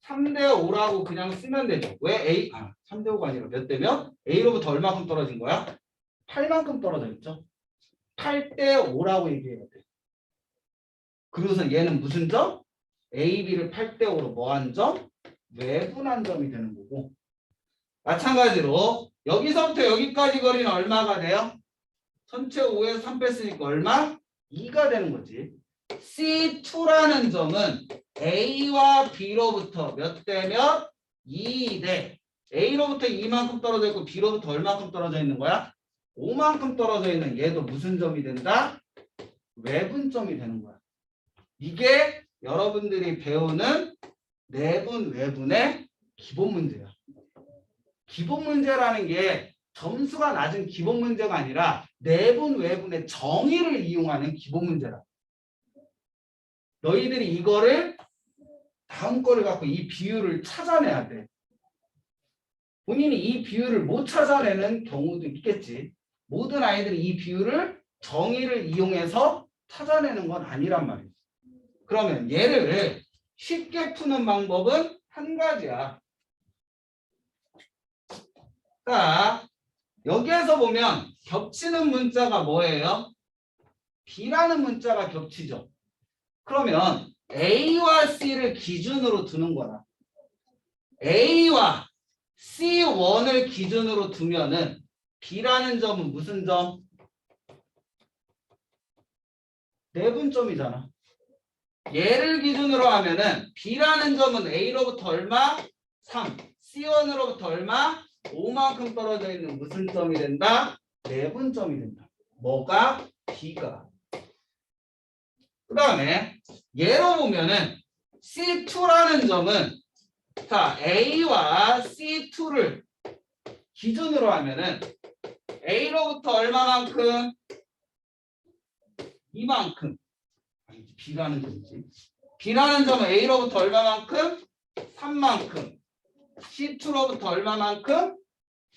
3대 5라고 그냥 쓰면 되죠. 왜 3대 5가 아니라 몇 대면? A로부터 얼마큼 떨어진 거야? 8만큼 떨어져 있죠. 8대 5라고 얘기해야 돼. 그래서 얘는 무슨 점? A, B를 8대 5로 뭐한 점? 외분한 점이 되는 거고. 마찬가지로 여기서부터 여기까지 거리는 얼마가 돼요? 전체 5에서 3 뺐으니까 얼마? 2가 되는 거지. C2라는 점은 A와 B로부터 몇 대 몇? 2대 A로부터 2만큼 떨어져 있고 B로부터 얼마큼 떨어져 있는 거야? 5만큼 떨어져 있는 얘도 무슨 점이 된다? 외분점이 되는 거야. 이게 여러분들이 배우는 내분 외분의 기본 문제야. 기본 문제라는 게 점수가 낮은 기본 문제가 아니라 내분 외분의 정의를 이용하는 기본 문제라. 너희들이 이거를 다음 거를 갖고 이 비율을 찾아내야 돼. 본인이 이 비율을 못 찾아내는 경우도 있겠지. 모든 아이들이 이 비율을 정의를 이용해서 찾아내는 건 아니란 말이지. 그러면 얘를 쉽게 푸는 방법은 한 가지야. 자, 여기에서 보면 겹치는 문자가 뭐예요? B라는 문자가 겹치죠. 그러면 A와 C를 기준으로 두는 거라. A와 C1을 기준으로 두면은 B라는 점은 무슨 점? 내분점이잖아. 얘를 기준으로 하면은 B라는 점은 A로부터 얼마? 3. C1으로부터 얼마? 5만큼 떨어져 있는 무슨 점이 된다? 내분점이 된다. 뭐가? B가. 그 다음에 예로 보면은 C2라는 점은 자 A와 C2를 기준으로 하면은 A로부터 얼마만큼? 이만큼. 아니, B라는 점이지. B라는 점은 A로부터 얼마만큼? 3만큼. C2로부터 얼마만큼?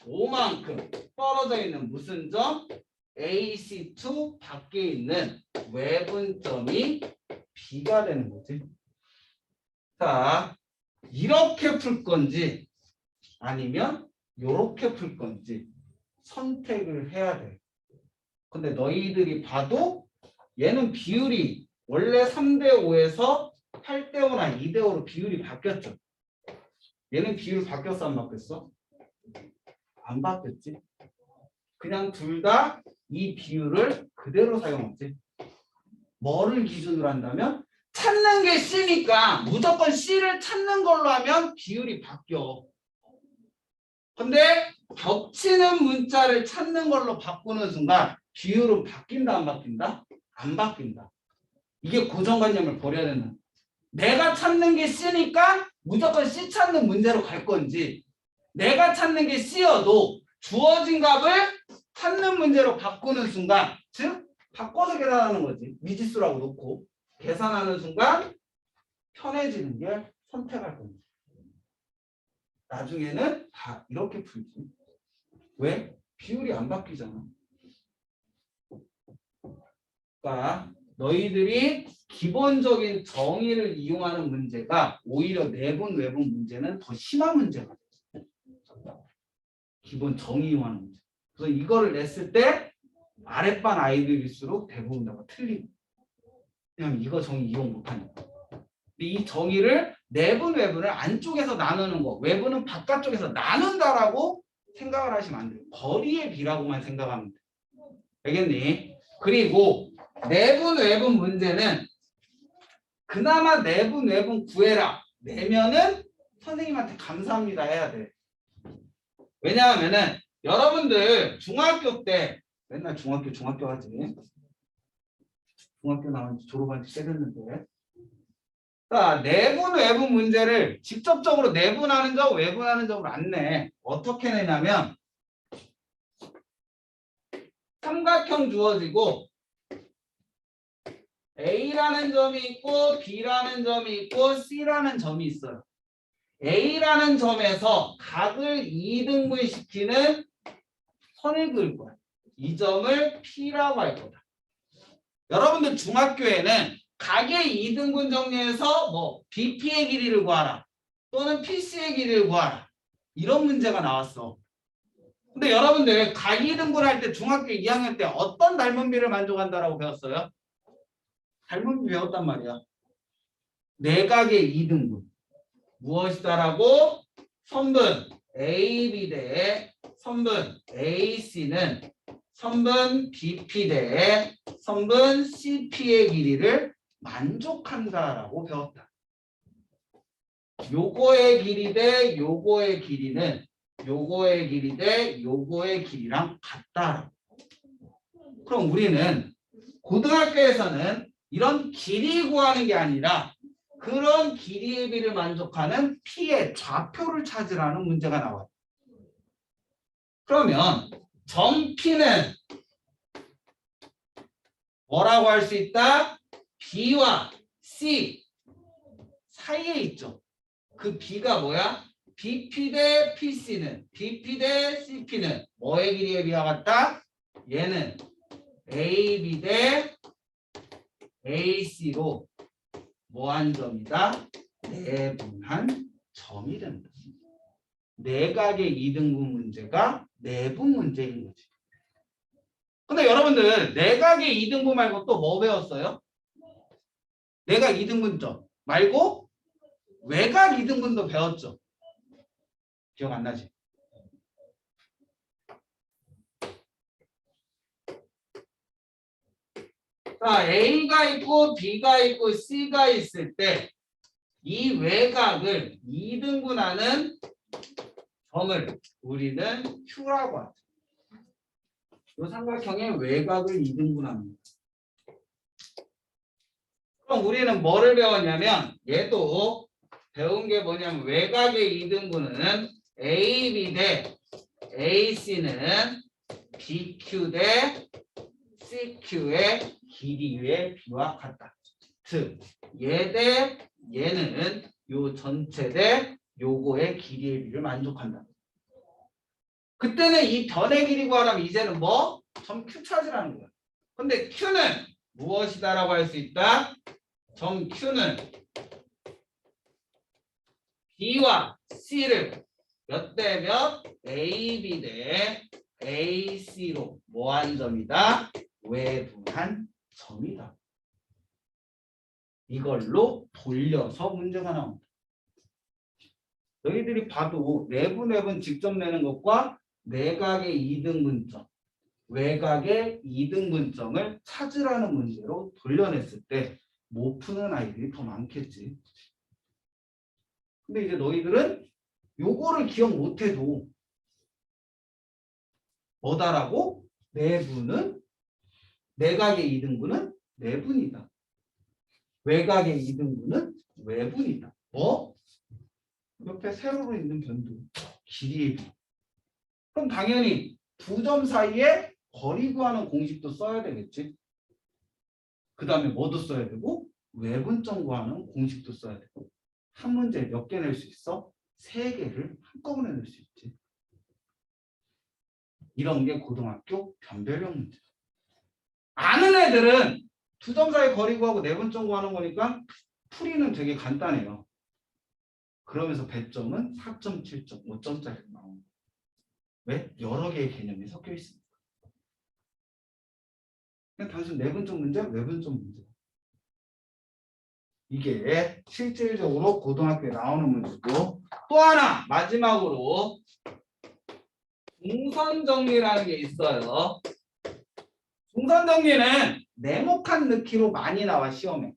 5만큼 떨어져 있는 무슨 점? AC2 밖에 있는 외분점이 B가 되는 거지. 자, 이렇게 풀 건지 아니면 이렇게 풀 건지 선택을 해야 돼. 근데 너희들이 봐도 얘는 비율이 원래 3대5에서 8대5나 2대5로 비율이 바뀌었죠. 얘는 비율 바뀌었어 안 바뀌었어? 안 바뀌었지. 그냥 둘 다 이 비율을 그대로 사용했지. 뭐를 기준으로 한다면 찾는 게 C니까 무조건 C를 찾는 걸로 하면 비율이 바뀌어. 근데 겹치는 문자를 찾는 걸로 바꾸는 순간 비율은 바뀐다 안 바뀐다? 안 바뀐다. 이게 고정관념을 버려야 된다. 내가 찾는 게 C니까 무조건 C 찾는 문제로 갈 건지 내가 찾는 게 C여도 주어진 값을 찾는 문제로 바꾸는 순간 즉 바꿔서 계산하는 거지. 미지수라고 놓고 계산하는 순간 편해지는 게 선택할 건지. 나중에는 다 이렇게 풀지. 왜? 비율이 안 바뀌잖아. 그러니까 너희들이 기본적인 정의를 이용하는 문제가 오히려 내분 외분 문제는 더 심한 문제가 돼. 기본 정의 이용하는 문제. 그래서 이거를 냈을 때 아랫반 아이들일수록 대부분 다가 틀리고. 왜냐면 이거 정의 이용 못하니까. 이 정의를 내분 외분을 안쪽에서 나누는 거, 외분은 바깥쪽에서 나눈다라고 생각을 하시면 안 돼요. 거리의 비라고만 생각하면 돼. 알겠니? 그리고 내분 외분 문제는 그나마 내분 외분 구해라. 내면은 선생님한테 감사합니다 해야 돼. 왜냐하면은 여러분들 중학교 때 맨날 중학교 하지. 중학교 나온 지 졸업한 지 꽤 됐는데. 자, 내분 외분 문제를 직접적으로 내분하는 점, 외분하는 점으로 안 내. 어떻게 내냐면 삼각형 주어지고 A라는 점이 있고 B라는 점이 있고 C라는 점이 있어요. A라는 점에서 각을 2등분 시키는 선을 그을 거야. 이 점을 P라고 할 거다. 여러분들 중학교에는 각의 2등분 정리해서 뭐 BP의 길이를 구하라 또는 PC의 길이를 구하라 이런 문제가 나왔어. 근데 여러분들 각 2등분 할 때 중학교 2학년 때 어떤 닮은비를 만족한다라고 배웠어요? 닮은비 배웠단 말이야. 내각의 2등분 무엇이다라고? 선분 AB 대 선분 AC는 선분 BP 대 선분 CP의 길이를 만족한다라고 배웠다. 요거의 길이 대 요거의 길이는 요거의 길이 대 요거의 길이랑 같다. 그럼 우리는 고등학교에서는 이런 길이 구하는 게 아니라 그런 길이의 비를 만족하는 P의 좌표를 찾으라는 문제가 나와요. 그러면 점 P는 뭐라고 할 수 있다? B와 C 사이에 있죠. 그 B가 뭐야? BP 대 PC는 BP 대 CP는 뭐의 길이에 비와 같다? 얘는 AB 대 AC로 뭐한 점이다? 내분한 점이 된다. 내각의 2등분 문제가 내분 문제인 거지. 근데 여러분들 내각의 2등분 말고 또 뭐 배웠어요? 내각 2등분점 말고 외각 2등분도 배웠죠. 기억 안 나지? 자, A가 있고 B가 있고 C가 있을 때 이 외각을 2등분하는 점을 우리는 Q라고 하죠. 이 삼각형의 외곽을 2등분합니다. 그럼 우리는 뭐를 배웠냐면 얘도 배운 게 뭐냐면 외곽의 이등분은 AB 대 AC는 BQ 대 CQ의 길이의 비와 같다. 즉, 얘 대 얘는 요 전체 대 요거의 길이의 비를 만족한다. 그때는 이 변의 길이 구하라면 이제는 뭐? 점 Q 찾으라는 거야. 근데 Q는 무엇이다라고 할 수 있다? 점 Q는 B와 C를 몇 대 몇? AB 대 AC로 뭐한 점이다? 외분한 점이다. 이걸로 돌려서 문제가 나온다. 너희들이 봐도 내분 직접 내는 것과 내각의 이등분점, 외곽의 이등분점을 찾으라는 문제로 돌려냈을 때 못 푸는 아이들이 더 많겠지. 근데 이제 너희들은 요거를 기억 못해도 뭐다라고? 내분은 내각의 이등분은 내분이다. 외곽의 이등분은 외분이다. 뭐? 옆에 세로로 있는 변두 길이의 비. 그럼 당연히 두 점 사이에 거리 구하는 공식도 써야 되겠지. 그 다음에 뭐도 써야 되고 외분점 구하는 공식도 써야 되고. 한 문제 몇 개 낼 수 있어? 3개를 한꺼번에 낼 수 있지. 이런 게 고등학교 변별력 문제. 아는 애들은 두 점 사이 거리 구하고 내분점 구하는 거니까 풀이는 되게 간단해요. 그러면서 배점은 4.7점, 5점짜리 나오는 거예요. 왜? 여러 개의 개념이 섞여 있습니다. 그냥 단순 내분점 문제, 외분점 문제. 이게 실질적으로 고등학교에 나오는 문제고, 또 하나 마지막으로 중선 정리라는 게 있어요. 중선 정리는 네모칸 넣기로 많이 나와 시험에.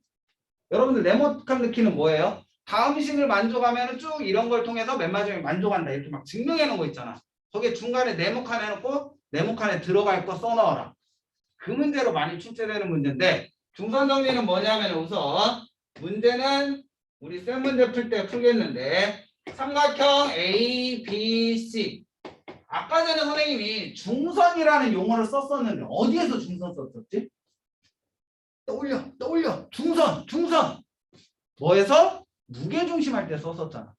여러분들 네모칸 넣기는 뭐예요? 다음 식을 만족하면 쭉 이런 걸 통해서 맨 마지막에 만족한다 이렇게 막 증명해 놓은 거 있잖아. 거기에 중간에 네모칸 해놓고 네모칸에 들어갈 거 써넣어라. 그 문제로 많이 출제되는 문제인데 중선 정리는 뭐냐면 우선 문제는 우리 쌤 문제 풀 때 풀겠는데 삼각형 A, B, C 아까 전에 선생님이 중선이라는 용어를 썼었는데 어디에서 중선 썼었지? 떠올려 중선 뭐에서? 무게중심 할 때 썼었잖아.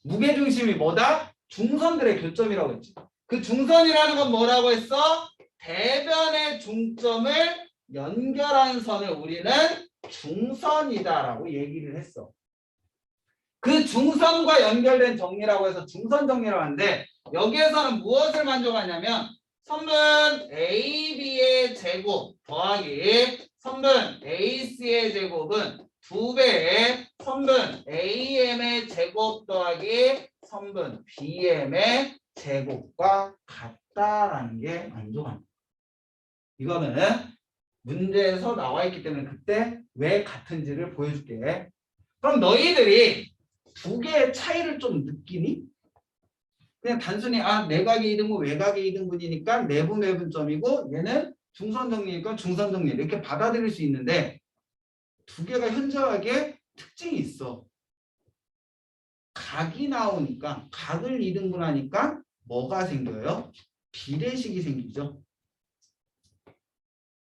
무게중심이 뭐다? 중선들의 교점이라고 했지. 그 중선이라는 건 뭐라고 했어? 대변의 중점을 연결한 선을 우리는 중선이다라고 얘기를 했어. 그 중선과 연결된 정리라고 해서 중선 정리라고 하는데 여기에서는 무엇을 만족하냐면 선분 AB의 제곱 더하기 선분 AC의 제곱은 2배의 선분 AM의 제곱 더하기 선분 BM의 제곱과 같다라는 게 만족합니다. 이거는 문제에서 나와 있기 때문에 그때 왜 같은지를 보여줄게. 그럼 너희들이 두 개의 차이를 좀 느끼니? 그냥 단순히 내각의 이등분 외곽의 이등분이니까 내분 외분점이고 얘는 중선정리니까 중선정리 이렇게 받아들일 수 있는데 두 개가 현저하게 특징이 있어. 각이 나오니까 각을 이등분하니까 뭐가 생겨요? 비례식이 생기죠.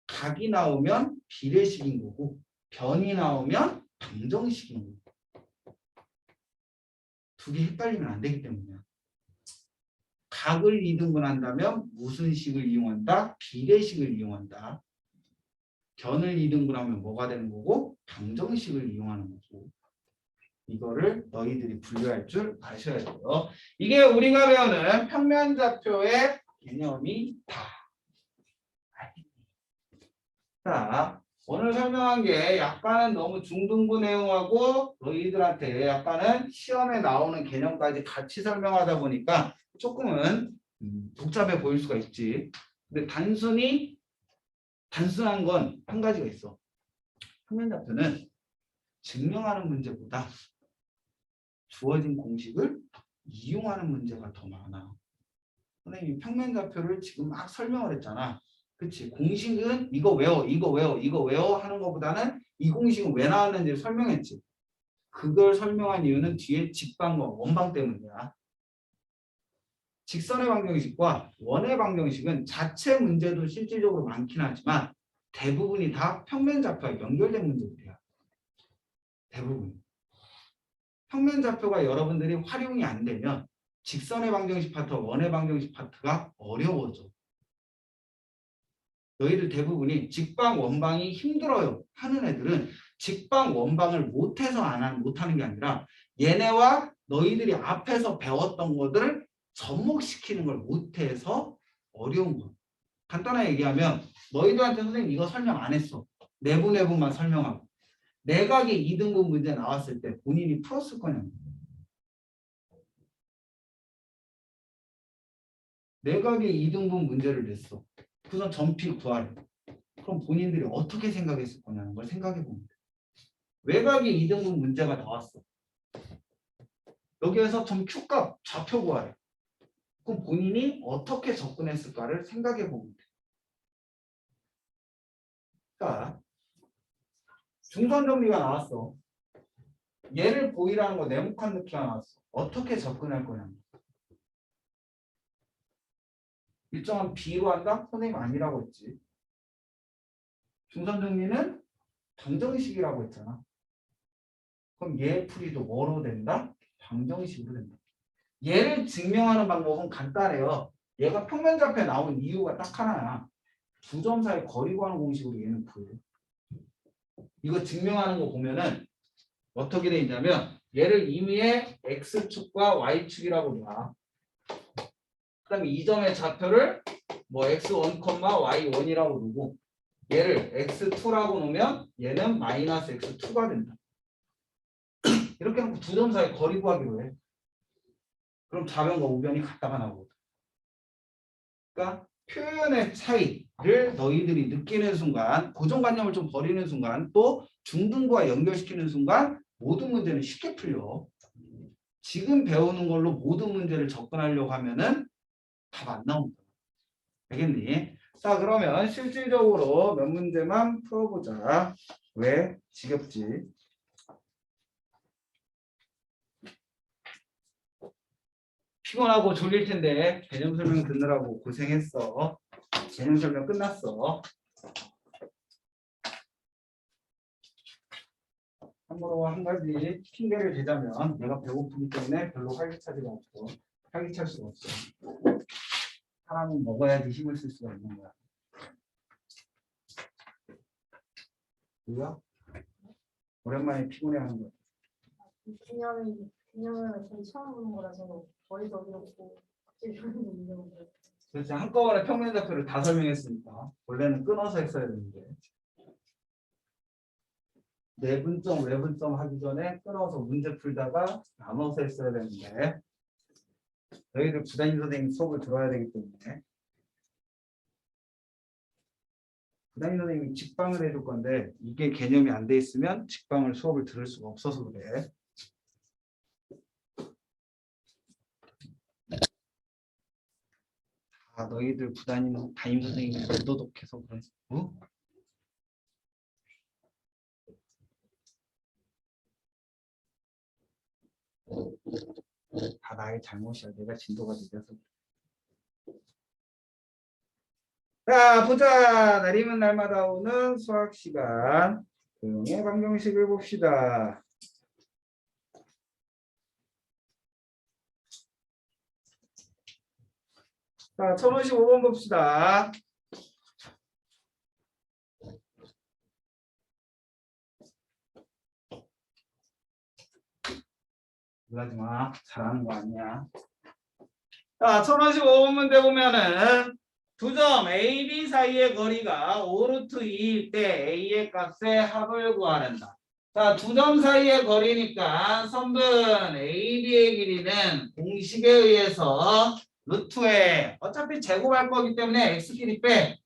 각이 나오면 비례식인 거고 변이 나오면 방정식인 거고. 두 개 헷갈리면 안 되기 때문이야. 각을 이등분한다면 무슨 식을 이용한다? 비례식을 이용한다. 변을 이등분하면 뭐가 되는 거고? 방정식을 이용하는 거고. 이거를 너희들이 분류할 줄 아셔야 돼요. 이게 우리가 배우는 평면좌표의 개념이다. 자, 오늘 설명한 게 약간은 너무 중등부 내용하고 너희들한테 약간은 시험에 나오는 개념까지 같이 설명하다 보니까 조금은 복잡해 보일 수가 있지. 근데 단순한 건 한 가지가 있어. 평면좌표는 증명하는 문제보다 주어진 공식을 이용하는 문제가 더 많아. 선생님이 평면좌표를 지금 막 설명을 했잖아. 그치? 공식은 이거 외워, 이거 외워, 이거 외워 하는 것보다는 이 공식은 왜 나왔는지 설명했지. 그걸 설명한 이유는 뒤에 직방과 원방 때문이야. 직선의 방정식과 원의 방정식은 자체 문제도 실질적으로 많긴 하지만 대부분이 다 평면 좌표와 연결된 문제들이야. 대부분. 평면 좌표가 여러분들이 활용이 안 되면 직선의 방정식 파트와 원의 방정식 파트가 어려워져. 너희들 대부분이 직방 원방이 힘들어요 하는 애들은 직방 원방을 못해서 못하는 게 아니라 얘네와 너희들이 앞에서 배웠던 것들을 접목시키는 걸 못해서 어려운 거야. 간단하게 얘기하면 너희들한테 선생님 이거 설명 안 했어. 내분만 설명하고 내각의 2등분 문제 나왔을 때 본인이 풀었을 거냐고. 내각의 2등분 문제를 냈어. 우선 점필 구하래. 그럼 본인들이 어떻게 생각했을 거냐는 걸 생각해 보면 돼. 외곽의 2등분 문제가 나왔어. 여기에서 점 Q값 좌표 구하래. 그럼 본인이 어떻게 접근했을까를 생각해 보면 돼. 자, 중선 정리가 나왔어. 얘를 보이라는 거 네모칸 넣기가 나왔어. 어떻게 접근할 거냐. 일정한 B로 한다? 선생님 아니라고 했지. 중선 정리는 방정식이라고 했잖아. 그럼 얘 풀이도 뭐로 된다? 방정식으로 된다. 얘를 증명하는 방법은 간단해요. 얘가 평면좌표에 나온 이유가 딱 하나야. 두 점 사이 거리 구하는 공식으로 얘는 보여. 이거 증명하는 거 보면은 어떻게 돼 있냐면 얘를 임의의 x축과 y축이라고 봐. 그다음에 이 점의 좌표를 뭐 x1, y1이라고 두고 얘를 x2라고 놓으면 얘는 마이너스 x2가 된다. 이렇게 놓고 두 점 사이 거리 구하기로 해. 그럼 좌변과 우변이 같다가 나오거든. 그러니까 표현의 차이를 너희들이 느끼는 순간, 고정관념을 좀 버리는 순간, 또 중등부와 연결시키는 순간 모든 문제는 쉽게 풀려. 지금 배우는 걸로 모든 문제를 접근하려고 하면은 답 안 나온다. 알겠니? 자, 그러면 실질적으로 몇 문제만 풀어보자. 왜? 지겹지? 피곤하고 졸릴 텐데 개념 설명 듣느라고 고생했어. 개념 설명 끝났어. 참고로 한 가지 핑계를 대자면 내가 배고프기 때문에 별로 활기차지가 없어. 활기찰 수가 없어. 사람은 먹어야지 힘을 쓸 수가 있는 거야. 뭐야? 오랜만에 피곤해하는 거야. 균형을 저희 처음 보는 거라서 머리도 어렵고 갑자기 졸음도 있는 그렇지. 한꺼번에 평면좌표를 다 설명했으니까 원래는 끊어서 했어야 되는데 내분점 외분점 하기 전에 끊어서 문제 풀다가 나눠서 했어야 되는데 너희들 부담임 선생님 수업을 들어야 되기 때문에 부담임 선생님이 직방을 해줄 건데 이게 개념이 안 돼 있으면 직방을 수업을 들을 수가 없어서 그래. 아, 너희들 담임 선생님이 부도덕해서 그래. 어? 다 나의 잘못이야. 내가 진도가 늦어서. 자, 보자. 날이면 날마다 오는 수학 시간. 조용히 방정식을 봅시다. 자, 1055번 봅시다. 놀라지 마. 잘하는 거 아니야. 자, 1055번 문제 보면은 두 점 A, B 사이의 거리가 5루트 2일 때 A의 값의 합을 구하란다. 자, 두 점 사이의 거리니까 선분 A, B의 길이는 공식에 의해서 루트에 어차피 제곱할 거기 때문에 X끼리 빼.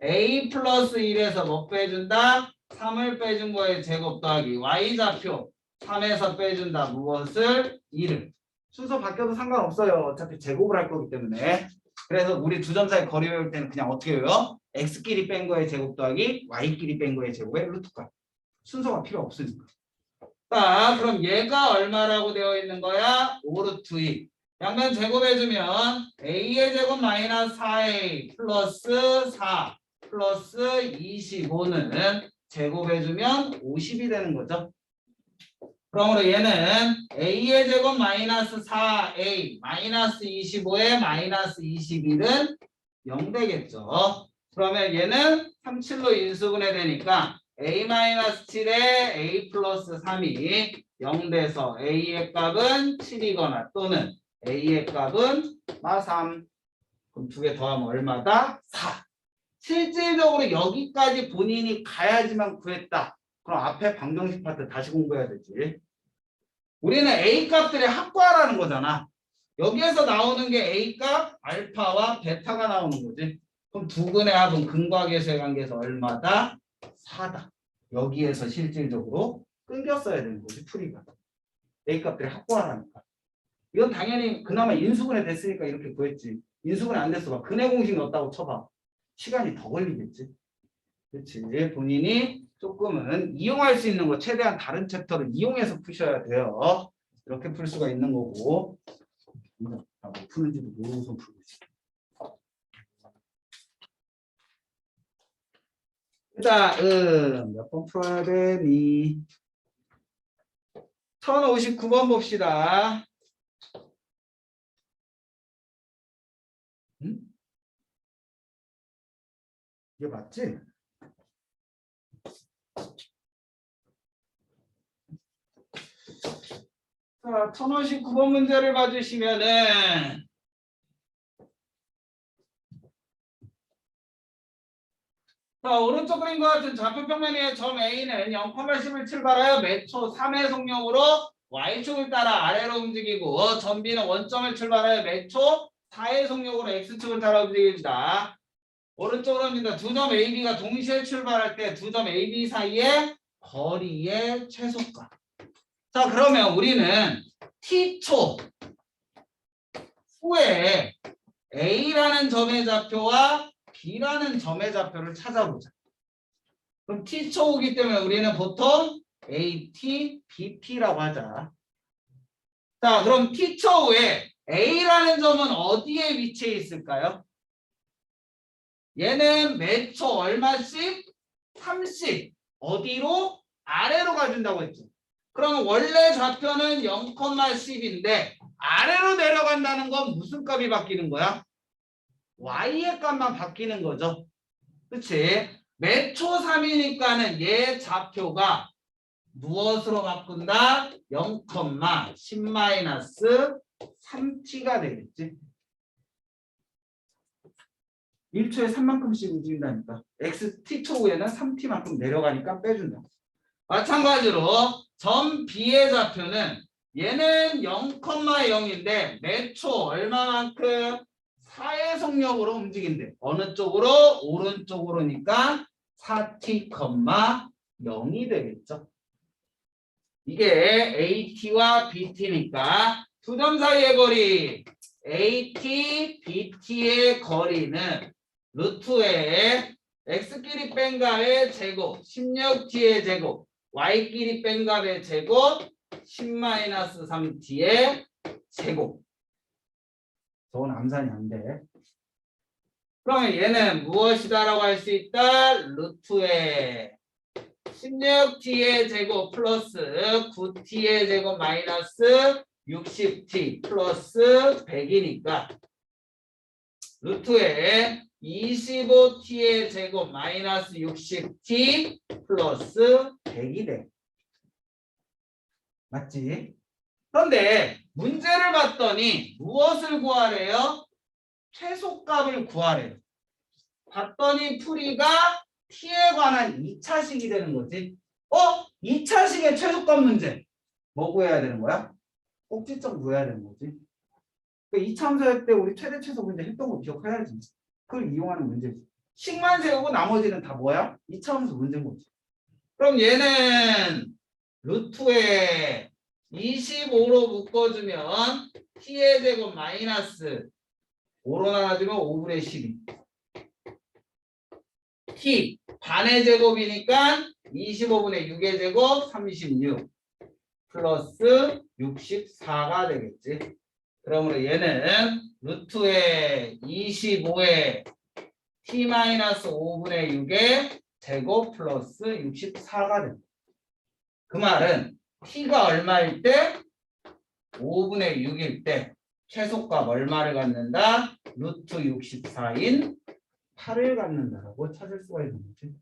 A 플러스 1에서 뭐 빼준다? 3을 빼준 거에 제곱 더하기 Y좌표 3에서 빼준다. 무엇을? 2를. 순서 바뀌어도 상관없어요. 어차피 제곱을 할 거기 때문에. 그래서 우리 두 점 사이 거리 외울 때는 그냥 어떻게 외워? x끼리 뺀 거의 제곱 더하기 y끼리 뺀 거의 제곱의 루트값. 순서가 필요 없으니까. 자, 그럼 얘가 얼마라고 되어 있는 거야? 5루트 2. 양면 제곱해주면 a의 제곱 마이너스 4a 플러스 4 플러스 25는 제곱해주면 50이 되는 거죠. 그러므로 얘는 a의 제곱 마이너스 4a 마이너스 25에 마이너스 21은 0 되겠죠. 그러면 얘는 37로 인수분해 되니까 a-7에 a 플러스 3이 0 돼서 a의 값은 7이거나 또는 a의 값은 3. 그럼 두 개 더하면 얼마다? 4. 실질적으로 여기까지 본인이 가야지만 구했다. 그럼 앞에 방정식 파트 다시 공부해야 되지. 우리는 a 값들의 합과라는 거잖아. 여기에서 나오는 게 a 값 알파와 베타가 나오는 거지. 그럼 두 근의 합은 근과 계수의 관계에서 얼마다? 4다. 여기에서 실질적으로 끊겼어야 되는 거지, 풀이가. a 값들의 합과라니까. 이건 당연히 그나마 인수분해 됐으니까 이렇게 구했지. 인수분해 안 됐어 봐. 근의 공식 넣었다고 쳐봐. 시간이 더 걸리겠지. 그렇지. 본인이 조금은 이용할 수 있는 거 최대한 다른 챕터를 이용해서 푸셔야 돼요. 이렇게 풀 수가 있는 거고. 뭐 푸는지도 모르고서 풀고 있어. 일단 몇 번 풀어야 되니? 1059번 봅시다. 응? 이게 맞지? 자, 1059번 문제를 봐주시면은 자, 오른쪽 그림과 같은 좌표평면의 점 A는 0,10을 출발하여 매초 3의 속력으로 Y축을 따라 아래로 움직이고 점 B는 원점을 출발하여 매초 4의 속력으로 X축을 따라 움직입니다. 오른쪽으로 합니다. 두 점 A, B가 동시에 출발할 때 두 점 A, B 사이의 거리의 최소값. 자, 그러면 우리는 T초 후에 A라는 점의 좌표와 B라는 점의 좌표를 찾아보자. 그럼 T초이기 때문에 우리는 보통 AT, BP라고 하자. 자, 그럼 T초 후에 A라는 점은 어디에 위치해 있을까요? 얘는 매초 얼마씩? 3씩. 어디로? 아래로 가준다고 했죠. 그럼 원래 좌표는 0,10인데 아래로 내려간다는 건 무슨 값이 바뀌는 거야? y의 값만 바뀌는 거죠. 그치? 매초 3이니까는 얘 좌표가 무엇으로 바꾼다? 0,10-3t가 되겠지. 1초에 3만큼씩 움직인다니까. t초 후에는 3t만큼 내려가니까 빼준다. 마찬가지로 점 B의 좌표는 얘는 0,0인데 매초 얼마만큼? 4의 속력으로 움직인대. 어느 쪽으로? 오른쪽으로니까 4t, 0이 되겠죠. 이게 AT와 BT니까 두 점 사이의 거리 AT, BT의 거리는 루트의 x끼리 뺀 값의 제곱 16t의 제곱 y끼리 뺀 값의 제곱 10-3t의 제곱. 저건 암산이 안 돼. 그러면 얘는 무엇이다라고 할 수 있다? 루트의 16t의 제곱 플러스 9t의 제곱 마이너스 60t 플러스 100이니까 루트의 25t의 제곱 마이너스 60t 플러스 100이 돼. 맞지? 그런데 문제를 봤더니 무엇을 구하래요? 최소값을 구하래요. 봤더니 풀이가 t에 관한 2차식이 되는 거지. 2차식의 최소값 문제. 뭐 구해야 되는 거야? 꼭지점 구해야 되는 거지. 그 2차 함수할 때 우리 최대 최소 문제 했던 거 기억해야지. 그걸 이용하는 문제지. 식만 세우고 나머지는 다 뭐야? 2차 함수 문제인 거지. 그럼 얘는 루트에 25로 묶어주면 t의 제곱 마이너스 5로 나눠주면 5분의 12. t 반의 제곱이니까 25분의 6의 제곱 36 플러스 64가 되겠지. 그러므로 얘는 루트의 25의 t-5분의 6의 제곱 플러스 64가 됩니다. 그 말은 t가 얼마일 때? 5분의 6일 때 최소값 얼마를 갖는다? 루트 64인 8을 갖는다라고 찾을 수가 있는 거지.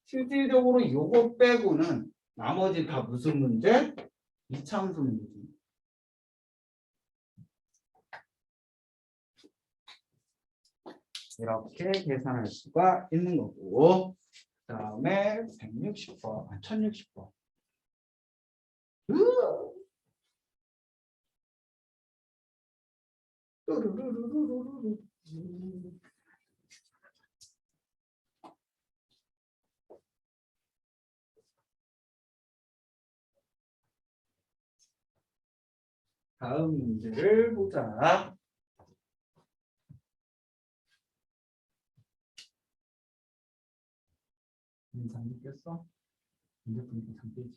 실질적으로 요거 빼고는 나머지 다 무슨 문제? 이차함수 문제지. 이렇게 계산할 수가 있는 거고, 그 다음에 160번, 1060번. 다음 문제를 보자. 잠 깼어? 문제 보니까 잠 깨지.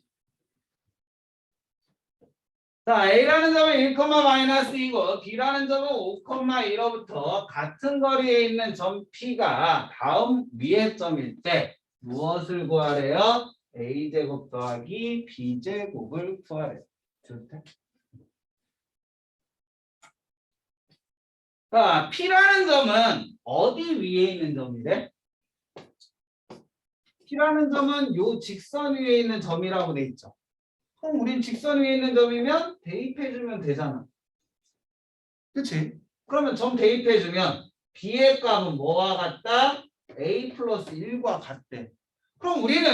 자, A라는 점은 1,-2고 B라는 점은 5,1로부터 같은 거리에 있는 점 P가 다음 위의 점일 때 무엇을 구하래요? A제곱 더하기 B제곱을 구하래요. 좋대. 자, P라는 점은 어디 위에 있는 점이래? P라는 점은 요 직선 위에 있는 점이라고 돼 있죠. 그럼 우린 직선 위에 있는 점이면 대입해주면 되잖아. 그치? 그러면 점 대입해주면 B의 값은 뭐와 같다? A 플러스 1과 같대. 그럼 우리는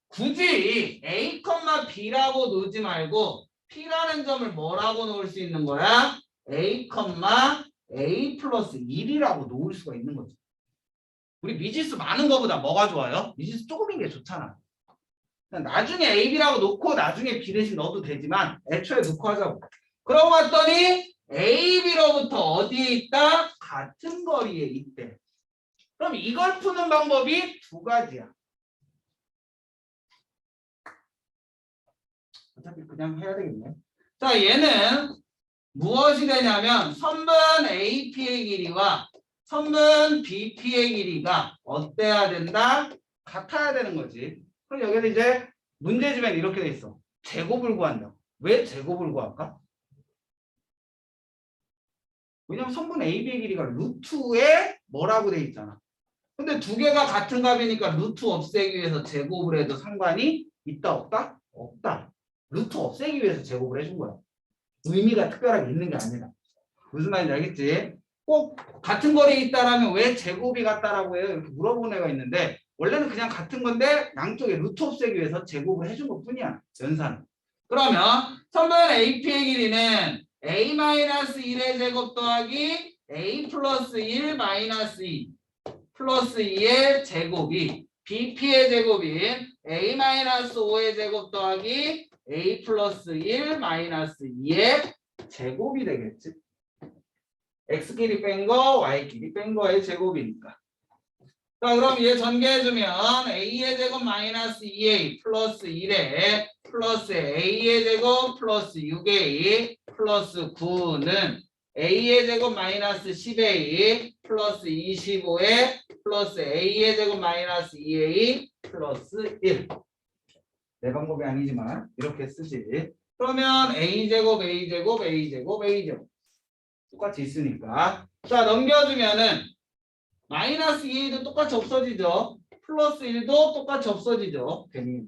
굳이 A, B라고 놓지 말고 P라는 점을 뭐라고 놓을 수 있는 거야? A, A 플러스 1이라고 놓을 수가 있는 거지. 우리 미지수 많은 거보다 뭐가 좋아요? 미지수 조금인 게 좋잖아. 나중에 A, B라고 놓고 나중에 B 대신 넣어도 되지만 애초에 놓고 하자고. 그러고 봤더니 A, B로부터 어디에 있다? 같은 거리에 있대. 그럼 이걸 푸는 방법이 두 가지야. 어차피 그냥 해야 되겠네. 자, 얘는 무엇이 되냐면 선분 AP의 길이와 선분 BP의 길이가 어때야 된다? 같아야 되는 거지. 그럼 여기서 이제 문제집엔 이렇게 돼 있어. 제곱을 구한다. 왜 제곱을 구할까? 왜냐면 선분 AB의 길이가 루트에 뭐라고 돼 있잖아. 근데 두 개가 같은 값이니까 루트 없애기 위해서 제곱을 해도 상관이 있다 없다? 없다. 루트 없애기 위해서 제곱을 해준 거야. 의미가 특별하게 있는 게 아니라. 무슨 말인지 알겠지? 꼭 같은 거리에 있다라면 왜 제곱이 같다라고 해요? 이렇게 물어보는 애가 있는데 원래는 그냥 같은 건데 양쪽에 루트 없애기 위해서 제곱을 해준 것 뿐이야. 연산. 그러면 선분 AP의 길이는 A-1의 제곱 더하기 A 플러스 1 마이너스 2 플러스 2의 제곱이 BP의 제곱인 A-5의 제곱 더하기 A 플러스 1 마이너스 2의 제곱이 되겠지. X끼리 뺀 거, Y끼리 뺀 거의 제곱이니까. 자, 그럼 얘 전개해주면 A의 제곱 마이너스 2A 플러스 1에 플러스 A의 제곱 플러스 6A 플러스 9는 A의 제곱 마이너스 10A 플러스 25에 플러스 A의 제곱 마이너스 2A 플러스 1. 내 방법이 아니지만 이렇게 쓰지. 그러면 A제곱 A제곱 A제곱 A제곱 똑같이 있으니까. 자, 넘겨주면은 마이너스 2A도 똑같이 없어지죠. 플러스 1도 똑같이 없어지죠. 괜히.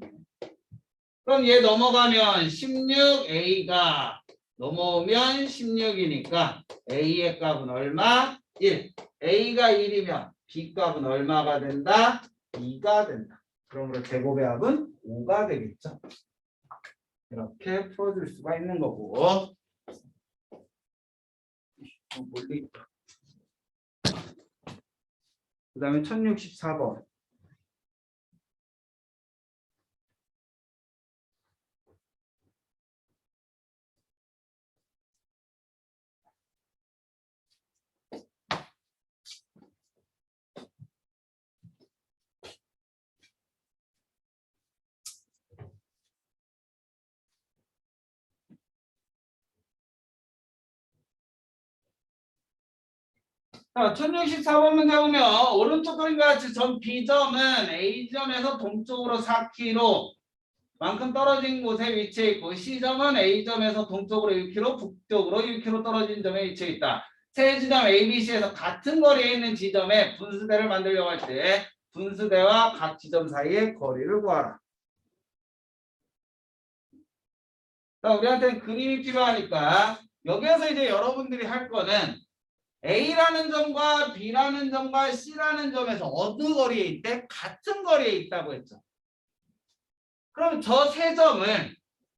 그럼 얘 넘어가면 16A가 넘어오면 16이니까 A의 값은 얼마? 1. A가 1이면 B 값은 얼마가 된다? 2가 된다. 그러므로 제곱의 합은 5가 되겠죠. 이렇게 풀어줄 수가 있는 거고. 멀리 있다. 그 다음에 1064번. 자, 1064번 문제 보면 오른쪽 그림과 같이 전 B점은 A점에서 동쪽으로 4km 만큼 떨어진 곳에 위치해 있고 C점은 A점에서 동쪽으로 1km, 북쪽으로 1km 떨어진 점에 위치해 있다. 세 지점 ABC에서 같은 거리에 있는 지점에 분수대를 만들려고 할 때 분수대와 각 지점 사이의 거리를 구하라. 자, 우리한테는 그림이 필요하니까 여기에서 이제 여러분들이 할 거는 A라는 점과 B라는 점과 C라는 점에서 어느 거리에 있대? 같은 거리에 있다고 했죠. 그럼 저 세 점을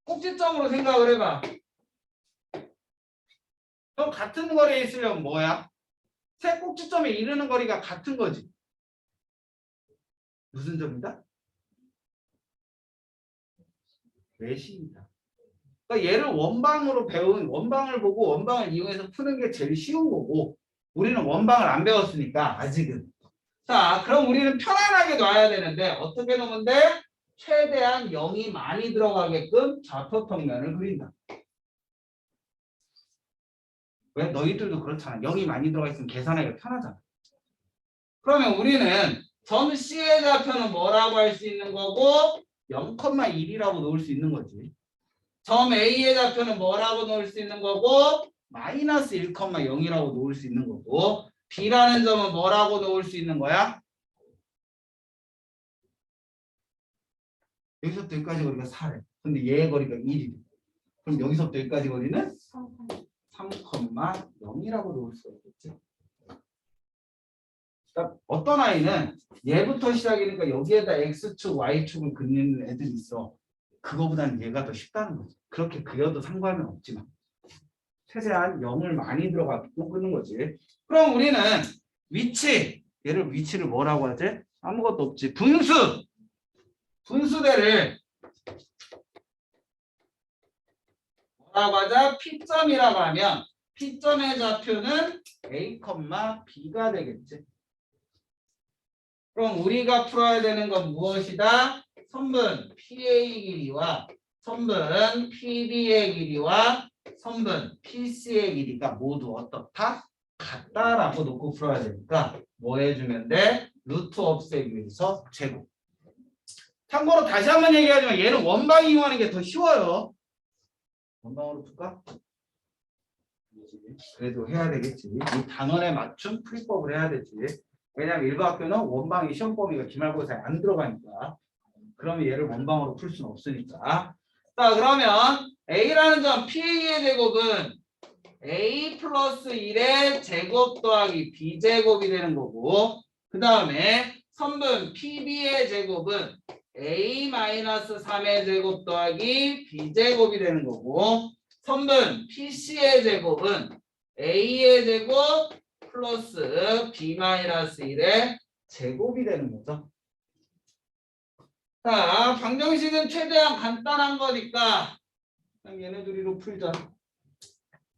꼭지점으로 생각을 해봐. 그럼 같은 거리에 있으려면 뭐야? 세 꼭지점에 이르는 거리가 같은 거지. 무슨 점이다? 외심이다. 그러니까 얘를 원방으로 배운 원방을 보고 원방을 이용해서 푸는 게 제일 쉬운 거고 우리는 원방을 안 배웠으니까 아직은. 자, 그럼 우리는 편안하게 놔야 되는데 어떻게 놓으면 돼? 최대한 0이 많이 들어가게끔 좌표 평면을 그린다. 왜? 너희들도 그렇잖아. 0이 많이 들어가 있으면 계산하기가 편하잖아. 그러면 우리는 점 C의 좌표는 뭐라고 할 수 있는 거고 0,1이라고 놓을 수 있는 거지. 점 A의 좌표는 뭐라고 놓을 수 있는 거고 마이너스 1,0이라고 놓을 수 있는 거고 B라는 점은 뭐라고 놓을 수 있는 거야? 여기서부터 여기까지 거리가 4래. 근데 얘의 거리가 1이래. 그럼 여기서부터 여기까지 거리는 3,0이라고 놓을 수가 있겠지. 그러니까 어떤 아이는 얘부터 시작이니까 여기에다 X축, Y축을 그리는 애들이 있어. 그거보다는 얘가 더 쉽다는 거지. 그렇게 그려도 상관은 없지만 최대한 0을 많이 들어가고 끄는 거지. 그럼 우리는 위치를 뭐라고 하지? 아무것도 없지. 분수대를 뭐라고 하자? P점이라고 하면 P점의 좌표는 A, B가 되겠지. 그럼 우리가 풀어야 되는 건 무엇이다? 선분 PA 길이와 선분 PB의 길이와 선분 PC의 길이가 모두 어떻다? 같다라고 놓고 풀어야 되니까 뭐 해주면 돼? 루트 없애기 위해서 제곱. 참고로 다시 한번 얘기하지만 얘는 원방 이용하는 게 더 쉬워요. 원방으로 풀까? 그래도 해야 되겠지. 이 단원에 맞춘 풀이법을 해야 되지. 왜냐하면 일반 학교는 원방이 시험 범위가 기말고사에 안 들어가니까. 그러면 얘를 원방으로 풀 수는 없으니까. 자, 그러면 A라는 점 PA의 제곱은 A 플러스 1의 제곱 더하기 B제곱이 되는 거고 그 다음에 선분 PB의 제곱은 A 마이너스 3의 제곱 더하기 B제곱이 되는 거고 선분 PC의 제곱은 A의 제곱 플러스 B 마이너스 1의 제곱이 되는 거죠. 자, 방정식은 최대한 간단한 거니까 얘네들이로 풀자.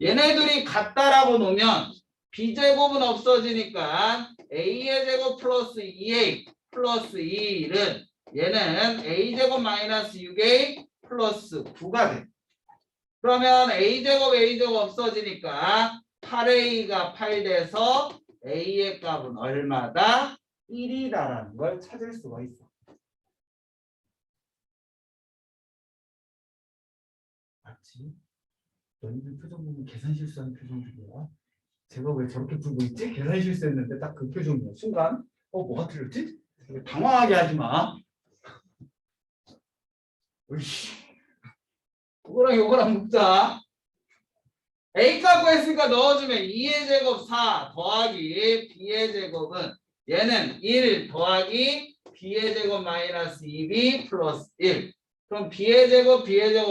얘네들이 같다라고 놓으면 B제곱은 없어지니까 A의 제곱 플러스 2A 플러스 2는 얘는 A제곱 마이너스 6A 플러스 9가 돼. 그러면 A제곱 없어지니까 8A가 8 돼서 A의 값은 얼마다? 1이다라는 걸 찾을 수가 있어. 맞지? 너희들 표정 보면 계산 실수한 표정들이야. 제가 왜 저렇게 풀고 있지? 계산 실수했는데 딱 그 표정이야. 순간 뭐가 틀렸지? 당황하게 하지 마. 으이씨. 그거랑 요거랑 묶자. A 값 구했으니까 넣어주면 2의 제곱 4 더하기 B의 제곱은 얘는 1 더하기 B의 제곱 마이너스 2B 플러스 1. 그럼 B의 제곱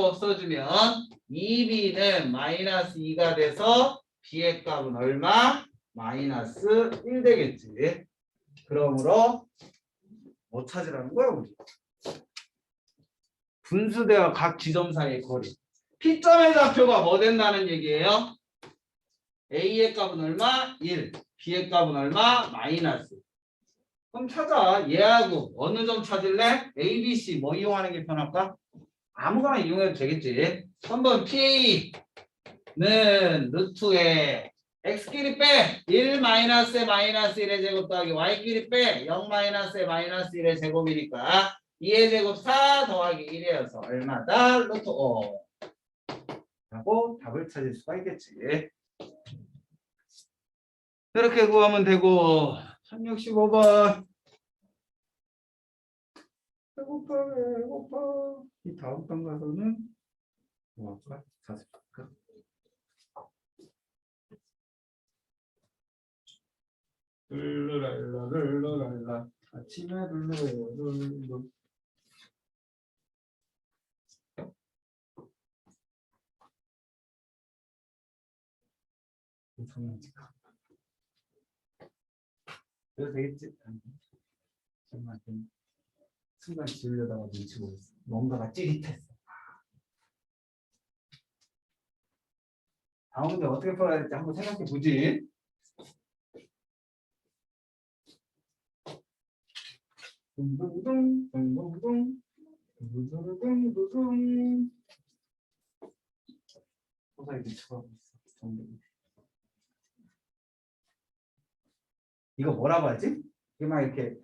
없어주면 2B는 마이너스 2가 돼서 B의 값은 얼마? 마이너스 1 되겠지. 그러므로 뭐 찾으라는 거야 우리? 분수대와 각 지점 사이의 거리. P점의 좌표가 뭐 된다는 얘기예요? A의 값은 얼마? 1. B의 값은 얼마? 마이너스. 그럼 찾아. 얘하고 어느 점 찾을래? A, B, C 뭐 이용하는 게 편할까? 아무거나 이용해도 되겠지. 한번 PA는 루트에 x끼리 빼 1 마이너스의 마이너스 1의 제곱 더하기 y끼리 빼 0 마이너스의 마이너스 1의 제곱이니까 2의 제곱 4 더하기 1이어서 얼마다? 루트 5 라고 답을 찾을 수가 있겠지. 이렇게 구하면 되고 1065번 배고파. 이 다음 번 가서는 뭐 할까? 자습할까? 룰루랄라 아침에 룰루 그래도 되겠지? 정말 순간 지우려다가 눈치 보였어. 뭔가가 찌릿했어. 다음 문제 어떻게 풀어야 될지 한번 생각해 보지. 둥둥둥 둥둥둥 둥둥둥둥 소사에 미쳐가고 있어. 정답이. 이거 뭐라고 하지? 이게 막 이렇게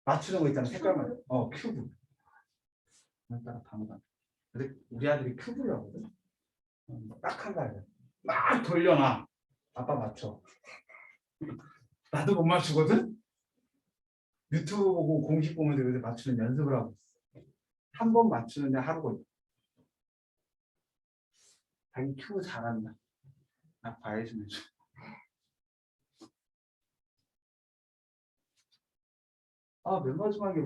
맞추는 거 있잖아. 색깔만. 큐브. 따라 단어가. 근데 우리 아들이 큐브를 하거든. 딱 한 가지. 막 돌려놔. 아빠 맞춰. 나도 못 맞추거든. 유튜브 보고 공식 보면서 요새 맞추는 연습을 하고 있어. 한 번 맞추는데 하루가 있어. 자기 큐브 잘한다. 나 과외 좀 해줘. 맨 마지막에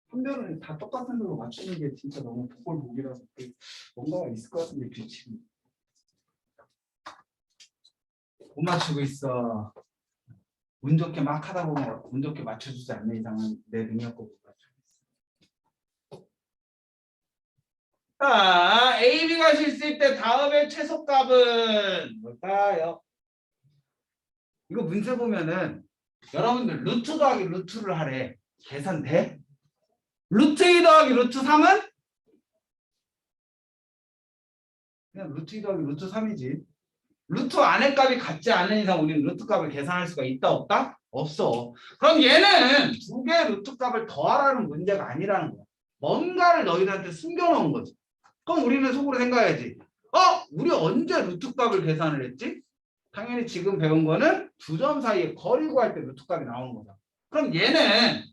한 변은 다 똑같은 걸로 맞추는 게 진짜 너무 복골복이라서 뭔가가 있을 것 같은데 규칙이 못 맞추고 있어. 운 좋게 막 하다 보면 운 좋게 맞춰주지 않는 이상은 내 능력껏 못 맞추고 있어. 자, A, B가 실수일 때 다음의 최소값은 뭘까요? 이거 문제 보면은 여러분들 루트 더하기 루트를 하래. 계산 돼? 루트 2 더하기 루트 3은? 그냥 루트 2 더하기 루트 3이지. 루트 안의 값이 같지 않은 이상 우리는 루트 값을 계산할 수가 있다 없다? 없어. 그럼 얘는 두 개의 루트 값을 더하라는 문제가 아니라는 거야. 뭔가를 너희들한테 숨겨놓은 거지. 그럼 우리는 속으로 생각해야지. 우리 언제 루트 값을 계산을 했지? 당연히 지금 배운 거는 두 점 사이에 거리 구할 때 루트 값이 나오는 거다. 그럼 얘는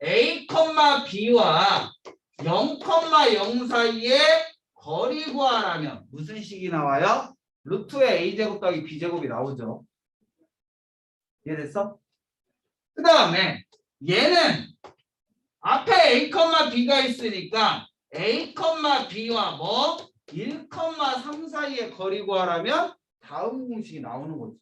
A, B와 0, 0 사이에 거리 구하라면 무슨 식이 나와요? 루트의 A제곱 더하기 B제곱이 나오죠. 이해됐어? 그 다음에 얘는 앞에 A, B가 있으니까 A, B와 1, 3 사이에 거리 구하라면 다음 공식이 나오는 거지.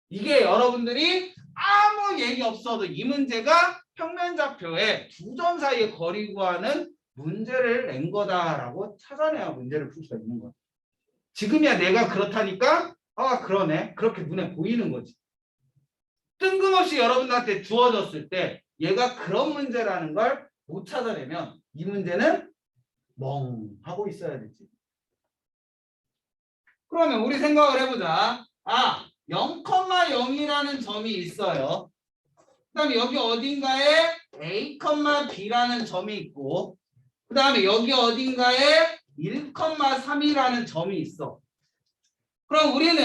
이게 여러분들이 아무 얘기 없어도 이 문제가 평면좌표에 두 점 사이에 거리 구하는 문제를 낸 거다라고 찾아내야 문제를 풀 수가 있는 거야. 지금이야 내가 그렇다니까 그러네. 그렇게 눈에 보이는 거지. 뜬금없이 여러분들한테 주어졌을 때 얘가 그런 문제라는 걸 못 찾아내면 이 문제는 멍 하고 있어야 되지. 그러면 우리 생각을 해보자. 0,0이라는 점이 있어요. 그 다음에 여기 어딘가에 A, B라는 점이 있고 그 다음에 여기 어딘가에 1,3이라는 점이 있어. 그럼 우리는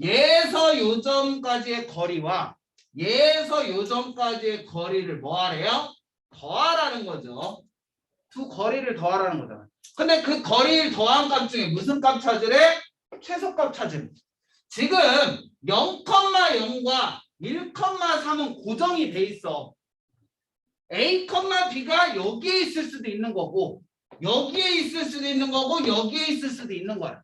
얘에서 요 점까지의 거리와 얘에서 요 점까지의 거리를 뭐 하래요? 더하라는 거죠. 두 거리를 더하라는 거잖아. 근데 그 거리를 더한 값 중에 무슨 값 찾으래? 최소값 찾으래. 지금 0,0과 1,3은 고정이 돼 있어. A, B가 여기에 있을 수도 있는 거고 여기에 있을 수도 있는 거고 여기에 있을 수도 있는 거야.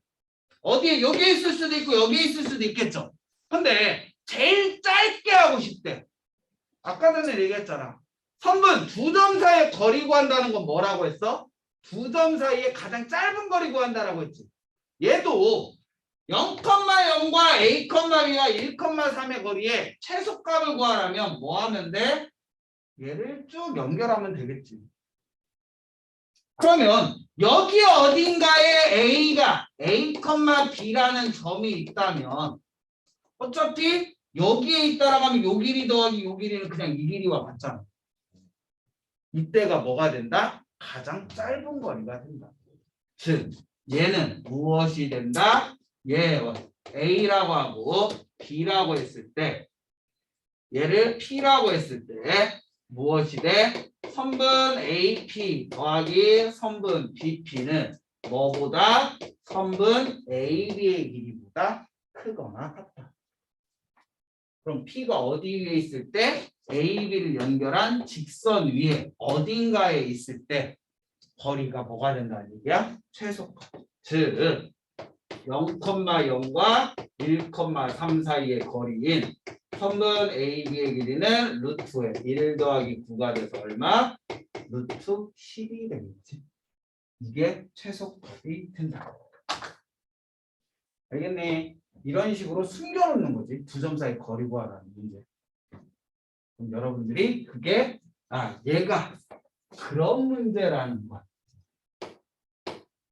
어디에? 여기에 있을 수도 있고 여기에 있을 수도 있겠죠. 근데 제일 짧게 하고 싶대. 아까 전에 얘기했잖아. 선분 두 점 사이에 거리 구한다는 건 뭐라고 했어? 두 점 사이에 가장 짧은 거리 구한다라고 했지. 얘도 0,0과 A, B와 1,3의 거리에 최소값을 구하려면 뭐 하면 돼? 얘를 쭉 연결하면 되겠지. 그러면 여기 어딘가에 A가 A, B라는 점이 있다면 어차피 여기에 있다라고 하면 요 길이 더하기 요 길이는 그냥 이 길이와 같잖아. 이때가 뭐가 된다? 가장 짧은 거리가 된다. 즉 얘는 무엇이 된다? 얘 A라고 하고 B라고 했을 때 얘를 P라고 했을 때 무엇이 돼? 선분 AP 더하기 선분 BP는 뭐보다? 선분 AB의 길이보다 크거나 같다. 그럼 P가 어디 위에 있을 때? AB를 연결한 직선 위에 어딘가에 있을 때 거리가 뭐가 된다는 얘기야? 최소값. 즉 0,0과 1,3 사이의 거리인 선분 AB의 길이는 루트에 1 더하기 9가 돼서 얼마? 루트 10이 되겠지. 이게 최소값이 된다. 알겠니? 이런 식으로 숨겨놓는 거지. 두 점 사이 거리 구하라는 문제. 그럼 여러분들이 그게 얘가 그런 문제라는 거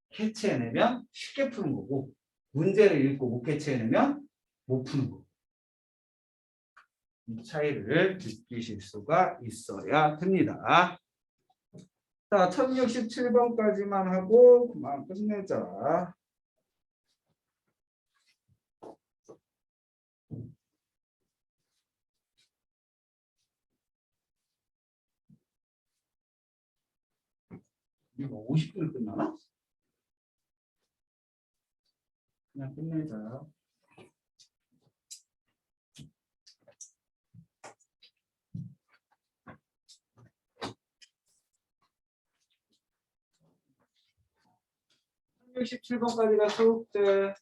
캐치해내면 쉽게 푸는 거고 문제를 읽고 못 캐치해내면 못 푸는 거고 이 차이를 느끼실 수가 있어야 됩니다. 자, 1067번까지만 하고 그만 끝내자. 이거 50분에 끝나나? 그냥 끝내자. (167번까지가 숙제)